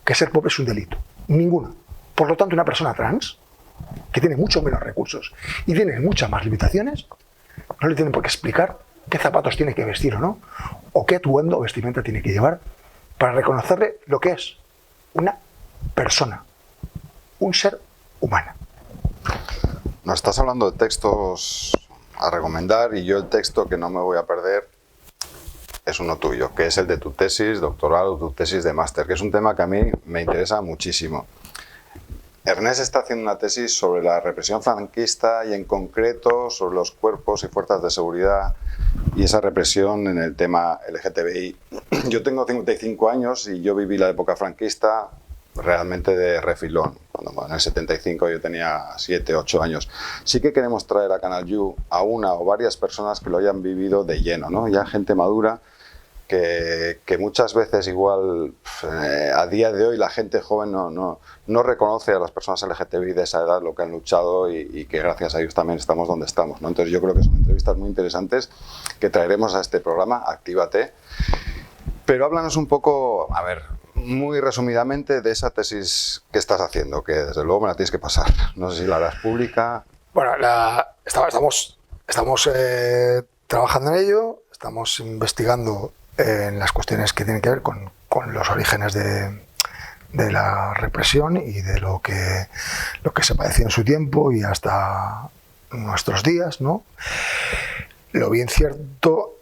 Speaker 2: que ser pobre es un delito. Ninguna. Por lo tanto, una persona trans, que tiene mucho menos recursos y tiene muchas más limitaciones, no le tienen por qué explicar qué zapatos tiene que vestir o no, o qué atuendo o vestimenta tiene que llevar, para reconocerle lo que es una persona, un ser humano.
Speaker 1: Nos estás hablando de textos a recomendar y yo el texto que no me voy a perder es uno tuyo, que es el de tu tesis doctoral o tu tesis de máster, que es un tema que a mí me interesa muchísimo. Ernest está haciendo una tesis sobre la represión franquista y en concreto sobre los cuerpos y fuerzas de seguridad y esa represión en el tema LGTBI. Yo tengo 55 años y yo viví la época franquista realmente de refilón. Cuando en el 75 yo tenía 7, 8 años. Sí que queremos traer a Canal You a una o varias personas que lo hayan vivido de lleno, ¿no? Ya gente madura que muchas veces igual a día de hoy la gente joven no reconoce a las personas LGTBI de esa edad lo que han luchado y que gracias a ellos también estamos donde estamos, ¿no? Entonces yo creo que son entrevistas muy interesantes que traeremos a este programa, Actívate. Pero háblanos un poco, a ver, muy resumidamente de esa tesis que estás haciendo, que desde luego me la tienes que pasar. No sé si la harás pública.
Speaker 2: Bueno, estamos trabajando en ello, estamos investigando en las cuestiones que tienen que ver con los orígenes de la represión y de lo que se padeció en su tiempo y hasta nuestros días, ¿no? Lo bien cierto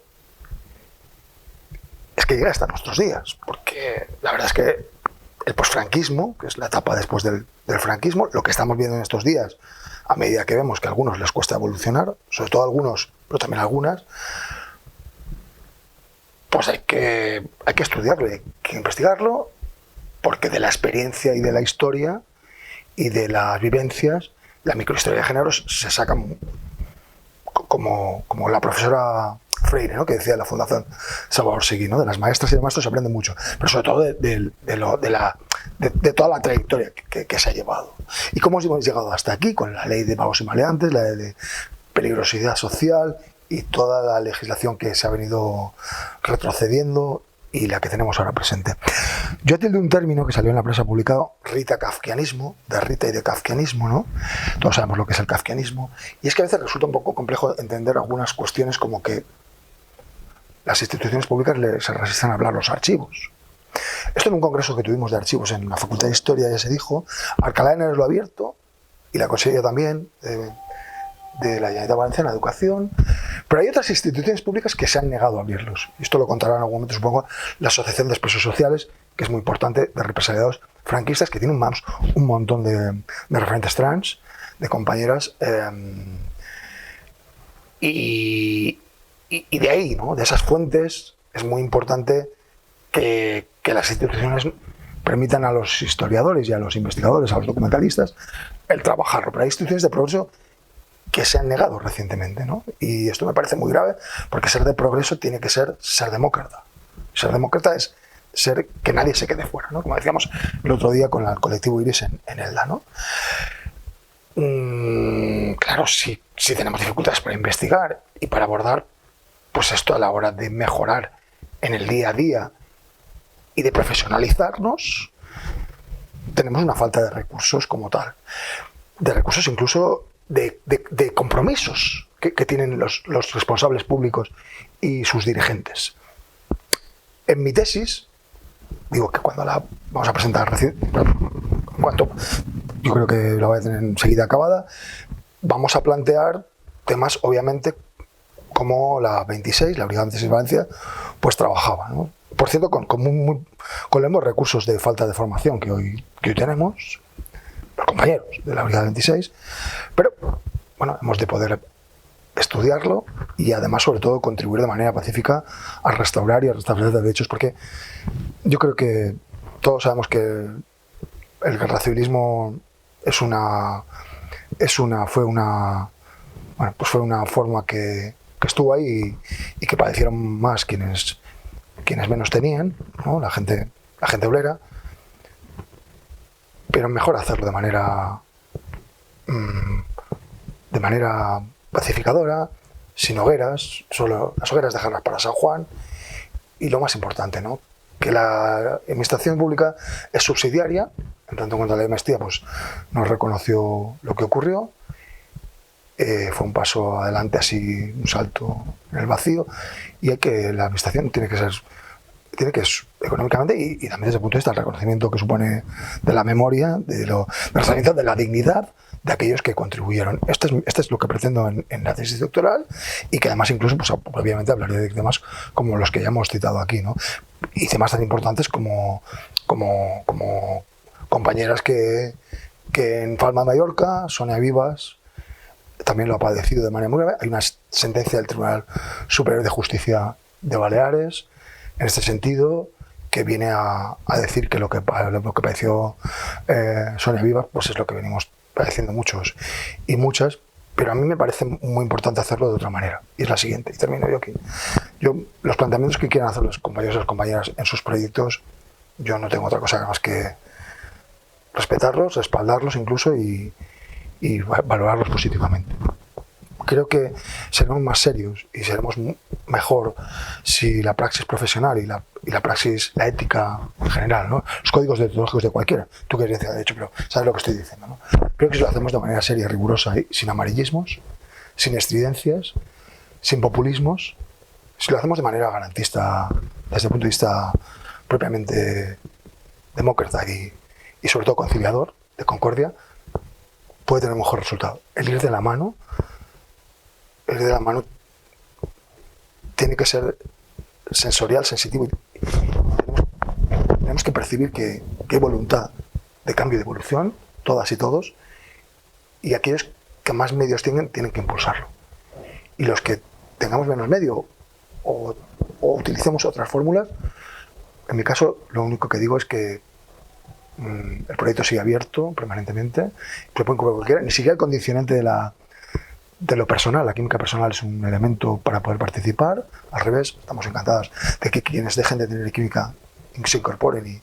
Speaker 2: es que llega hasta nuestros días, porque la verdad es que el posfranquismo, que es la etapa después del franquismo, lo que estamos viendo en estos días, a medida que vemos que a algunos les cuesta evolucionar, sobre todo a algunos, pero también a algunas, pues hay que estudiarlo, hay que investigarlo, porque de la experiencia y de la historia y de las vivencias, la microhistoria de géneros se saca como la profesora Freire, ¿no? Que decía la Fundación Salvador Seguí, ¿no? De las maestras y de maestros se aprende mucho, pero sobre todo de toda la trayectoria que se ha llevado. Y cómo hemos llegado hasta aquí con la ley de vagos y maleantes, la ley de peligrosidad social y toda la legislación que se ha venido retrocediendo y la que tenemos ahora presente. Yo tilde un término que salió en la prensa publicado, Rita-Kafkianismo, de Rita y de Kafkianismo, ¿no? Todos sabemos lo que es el kafkianismo, y es que a veces resulta un poco complejo entender algunas cuestiones como que las instituciones públicas se resisten a hablar los archivos. Esto en un congreso que tuvimos de archivos en la Facultad de Historia ya se dijo, Alcalá de Henares lo ha abierto, y la Consellería también, de la Generalitat Valenciana de Educación, pero hay otras instituciones públicas que se han negado a abrirlos. Esto lo contará en algún momento, supongo, la Asociación de Expresos Sociales, que es muy importante, de represaliados franquistas, que tiene un montón de referentes trans, de compañeras, y de ahí, ¿no? De esas fuentes, es muy importante que las instituciones permitan a los historiadores y a los investigadores, a los documentalistas, el trabajarlo. Pero hay instituciones de progreso que se han negado recientemente, ¿no? Y esto me parece muy grave, porque ser de progreso tiene que ser demócrata. Ser demócrata es ser que nadie se quede fuera, ¿no? Como decíamos el otro día con el colectivo Iris en Elda, ¿no? Claro, sí tenemos dificultades para investigar y para abordar, pues esto a la hora de mejorar en el día a día y de profesionalizarnos, tenemos una falta de recursos como tal. De recursos incluso de compromisos que tienen los responsables públicos y sus dirigentes. En mi tesis, digo que cuando la vamos a presentar, yo creo que la voy a tener enseguida acabada, vamos a plantear temas, obviamente, como la 26, la Brigada 26 de Valencia, pues trabajaba, ¿no? Por cierto, con los mismos recursos de falta de formación que hoy tenemos, los compañeros de la Brigada 26, pero bueno, hemos de poder estudiarlo y además, sobre todo, contribuir de manera pacífica a restaurar y a restablecer derechos, porque yo creo que todos sabemos que el guerracivilismo fue una forma que estuvo ahí y que padecieron más quienes menos tenían, ¿no? La gente obrera, pero mejor hacerlo de manera pacificadora, sin hogueras, solo las hogueras dejarlas para San Juan, y lo más importante, ¿no? Que la administración pública es subsidiaria, en tanto en cuanto la amnistía pues nos reconoció lo que ocurrió, fue un paso adelante, así un salto en el vacío, y la administración tiene que económicamente y también desde el punto de vista del reconocimiento que supone de la memoria, del reconocimiento de la dignidad de aquellos que contribuyeron. Este es lo que pretendo en la tesis doctoral, y que además incluso, pues obviamente hablaré de temas como los que ya hemos citado aquí, ¿no? Y temas tan importantes como compañeras que en Palma de Mallorca, Sonia Vivas, también lo ha padecido de manera muy grave. Hay una sentencia del Tribunal Superior de Justicia de Baleares, en este sentido, que viene a decir que lo que padeció Sonia Vivas pues es lo que venimos padeciendo muchos y muchas, pero a mí me parece muy importante hacerlo de otra manera, y es la siguiente, y termino yo aquí. Los planteamientos que quieran hacer los compañeros y las compañeras en sus proyectos, yo no tengo otra cosa más que respetarlos, respaldarlos incluso y valorarlos positivamente. Creo que seremos más serios y seremos mejor si la praxis profesional y la praxis, la ética en general, ¿no? Los códigos deontológicos de cualquiera, tú que eres de derecho, pero sabes lo que estoy diciendo, ¿no? Creo que si lo hacemos de manera seria, rigurosa y sin amarillismos, sin estridencias, sin populismos, si lo hacemos de manera garantista desde el punto de vista propiamente demócrata y sobre todo conciliador, de concordia, puede tener un mejor resultado. El ir de la mano tiene que ser sensorial, sensitivo, y tenemos que percibir que hay voluntad de cambio y de evolución, todas y todos, y aquellos que más medios tienen que impulsarlo. Y los que tengamos menos medio o utilicemos otras fórmulas, en mi caso lo único que digo es que el proyecto sigue abierto permanentemente, se puede incluir cualquiera, ni siquiera el condicionante de la de lo personal. La química personal es un elemento para poder participar. Al revés, estamos encantados de que quienes dejen de tener química se incorporen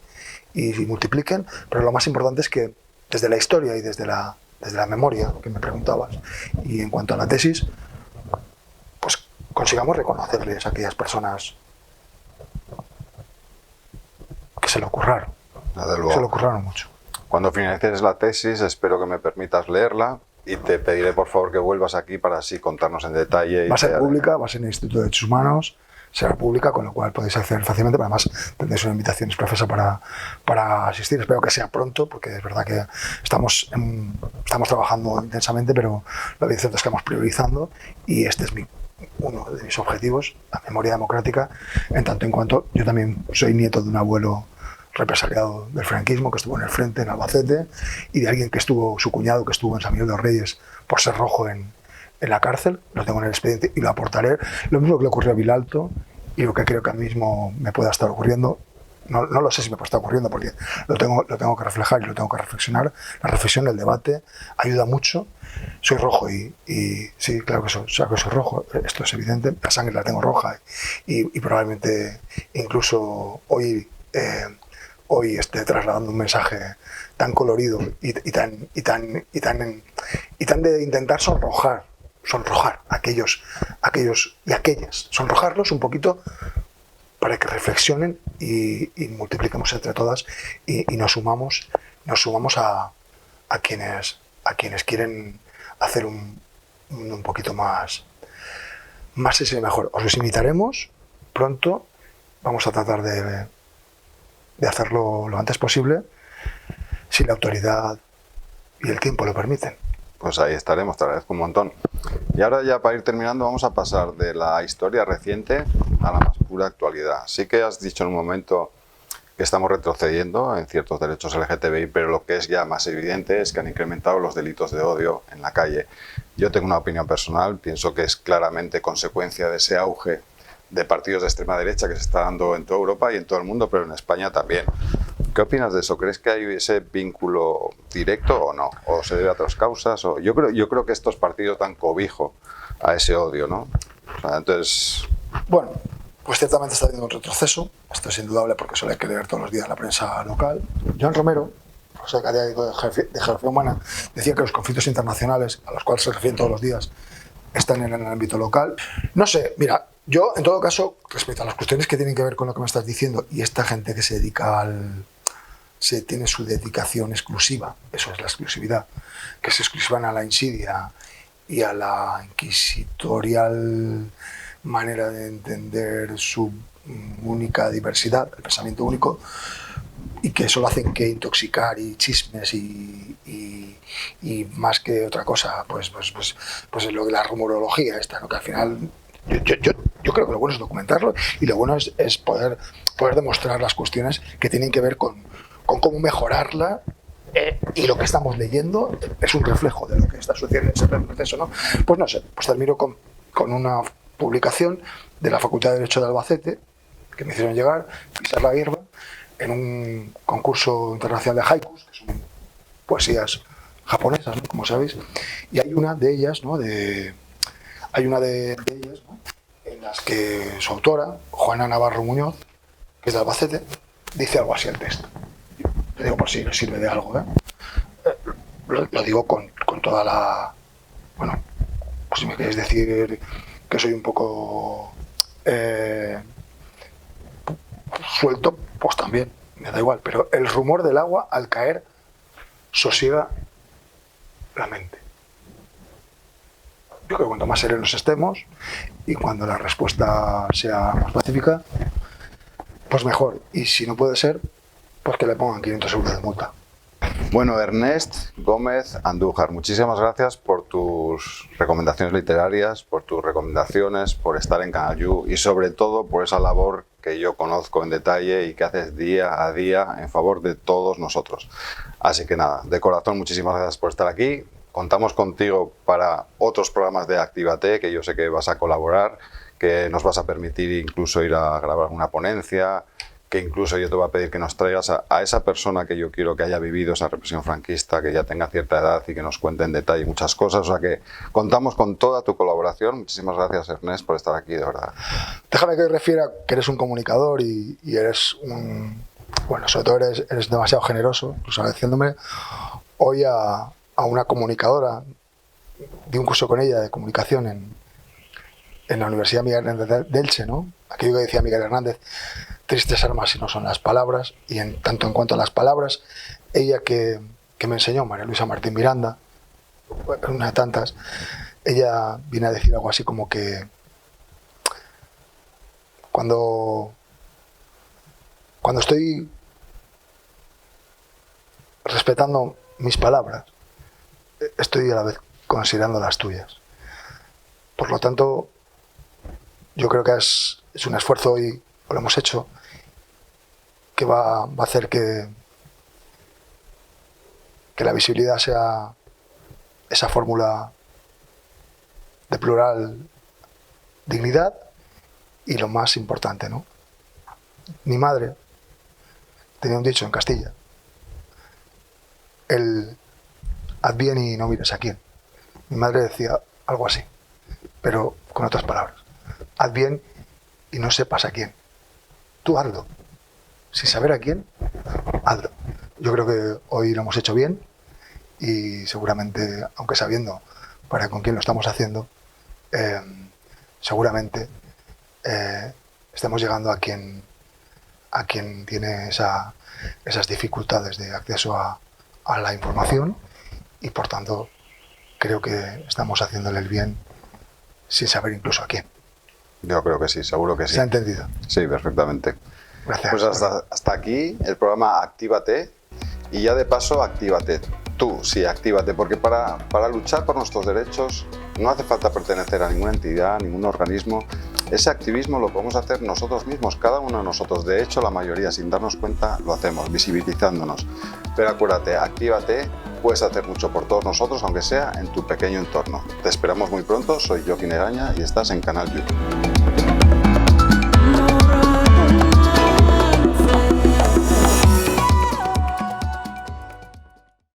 Speaker 2: y multipliquen, pero lo más importante es que desde la historia y desde la memoria, que me preguntabas, y en cuanto a la tesis, pues consigamos reconocerles a aquellas personas que se lo curraron.
Speaker 1: Desde luego.
Speaker 2: Se lo curraron mucho.
Speaker 1: Cuando finalices la tesis, espero que me permitas leerla y te pediré por favor que vuelvas aquí para así contarnos en detalle.
Speaker 2: Va a ser pública, va a ser en el Instituto de Derechos Humanos, será pública, con lo cual podéis acceder fácilmente, pero además tendréis una invitación expresa para asistir. Espero que sea pronto, porque es verdad que estamos trabajando intensamente, pero lo cierto es que estamos priorizando y este es uno de mis objetivos, la memoria democrática, en tanto en cuanto yo también soy nieto de un abuelo represaliado del franquismo, que estuvo en el frente, en Albacete, y de alguien que estuvo, su cuñado, que estuvo en San Miguel de los Reyes por ser rojo en la cárcel. Lo tengo en el expediente y lo aportaré. Lo mismo que le ocurrió a Vilalto y lo que creo que a mí mismo me pueda estar ocurriendo. No lo sé si me puede estar ocurriendo porque lo tengo que reflejar y lo tengo que reflexionar. La reflexión, el debate, ayuda mucho. Soy rojo y sí, claro que soy rojo, esto es evidente. La sangre la tengo roja y probablemente incluso hoy esté trasladando un mensaje tan colorido y tan de intentar sonrojar a aquellos y aquellas, sonrojarlos un poquito para que reflexionen y multipliquemos entre todas y nos sumamos a quienes quieren hacer un poquito más y mejor. Os invitaremos pronto, vamos a tratar de hacerlo lo antes posible, si la autoridad y el tiempo lo permiten.
Speaker 1: Pues ahí estaremos, te agradezco un montón. Y ahora ya para ir terminando vamos a pasar de la historia reciente a la más pura actualidad. Sí que has dicho en un momento que estamos retrocediendo en ciertos derechos LGTBI, pero lo que es ya más evidente es que han incrementado los delitos de odio en la calle. Yo tengo una opinión personal, pienso que es claramente consecuencia de ese auge de partidos de extrema derecha que se está dando en toda Europa y en todo el mundo, pero en España también. ¿Qué opinas de eso? ¿Crees que hay ese vínculo directo o no? ¿O se debe a otras causas? Yo creo que estos partidos dan cobijo a ese odio, ¿no? O sea, entonces...
Speaker 2: Bueno, pues ciertamente está habiendo un retroceso. Esto es indudable porque solo hay que leer todos los días la prensa local. Joan Romero, profesor académico de Geografía Humana, decía que los conflictos internacionales, a los cuales se refieren todos los días, están en el ámbito local. No sé, mira, yo en todo caso, respecto a las cuestiones que tienen que ver con lo que me estás diciendo y esta gente que se dedica tiene su dedicación exclusiva, eso es la exclusividad, que se exclusivan a la insidia y a la inquisitorial manera de entender su única diversidad, el pensamiento único, y que solo hacen que intoxicar y chismes y más que otra cosa, pues lo de la rumorología esta, ¿no? Que al final yo creo que lo bueno es documentarlo y lo bueno es poder demostrar las cuestiones que tienen que ver con cómo mejorarla, y lo que estamos leyendo es un reflejo de lo que está sucediendo en ese proceso, ¿no? Pues no sé, pues termino con una publicación de la Facultad de Derecho de Albacete que me hicieron llegar, Pisar la Hierba, en un concurso internacional de haikus, que son poesías japonesas, ¿no? Como sabéis, y hay una de ellas, ¿no? Hay una de ellas, ¿no? En las que su autora, Juana Navarro Muñoz, que es de Albacete, dice algo así el texto. Lo digo por si les sirve de algo, ¿eh? Lo digo con toda la... Bueno, pues si me queréis decir que soy un poco suelto, pues también, me da igual. Pero el rumor del agua al caer sosiega la mente. Yo creo que cuanto más serenos estemos y cuando la respuesta sea más pacífica, pues mejor. Y si no puede ser, pues que le pongan 500 euros de multa.
Speaker 1: Bueno, Ernest Gómez Andújar, muchísimas gracias por tus recomendaciones literarias, por tus recomendaciones, por estar en Canal You y sobre todo por esa labor que yo conozco en detalle y que haces día a día en favor de todos nosotros. Así que nada, de corazón, muchísimas gracias por estar aquí. Contamos contigo para otros programas de Actívate, que yo sé que vas a colaborar, que nos vas a permitir incluso ir a grabar alguna ponencia, que incluso yo te voy a pedir que nos traigas a esa persona que yo quiero que haya vivido esa represión franquista, que ya tenga cierta edad y que nos cuente en detalle muchas cosas. O sea que contamos con toda tu colaboración. Muchísimas gracias, Ernest, por estar aquí, de verdad.
Speaker 2: Déjame que refiera que eres un comunicador y eres un... Bueno, sobre todo eres demasiado generoso, incluso agradeciéndome hoy a una comunicadora. Di un curso con ella de comunicación en la Universidad Miguel Hernández de Elche, ¿no? Aquello que decía Miguel Hernández, tristes armas si no son las palabras, y en tanto en cuanto a las palabras, ella que me enseñó, María Luisa Martín Miranda, una de tantas, ella viene a decir algo así como que cuando estoy respetando mis palabras, estoy a la vez considerando las tuyas. Por lo tanto, yo creo que es un esfuerzo y lo hemos hecho que va a hacer que la visibilidad sea esa fórmula de plural dignidad y lo más importante, ¿no? Mi madre tenía un dicho en Castilla, el haz bien y no mires a quién. Mi madre decía algo así, pero con otras palabras. Haz bien y no sepas a quién. Tú hazlo. Sin saber a quién, hazlo. Yo creo que hoy lo hemos hecho bien y seguramente, aunque sabiendo para con quién lo estamos haciendo, seguramente estamos llegando a quien tiene esas dificultades de acceso a la información y por tanto creo que estamos haciéndole el bien sin saber incluso a quién.
Speaker 1: Yo creo que sí, seguro que sí.
Speaker 2: ¿Se ha entendido?
Speaker 1: Sí, perfectamente.
Speaker 2: Gracias.
Speaker 1: Pues hasta aquí el programa Actívate y ya de paso actívate. Tú, sí, actívate, porque para luchar por nuestros derechos no hace falta pertenecer a ninguna entidad, a ningún organismo. Ese activismo lo podemos hacer nosotros mismos, cada uno de nosotros. De hecho, la mayoría, sin darnos cuenta, lo hacemos, visibilizándonos. Pero acuérdate, actívate, puedes hacer mucho por todos nosotros, aunque sea en tu pequeño entorno. Te esperamos muy pronto, soy Joaquín Eraña y estás en Canal You.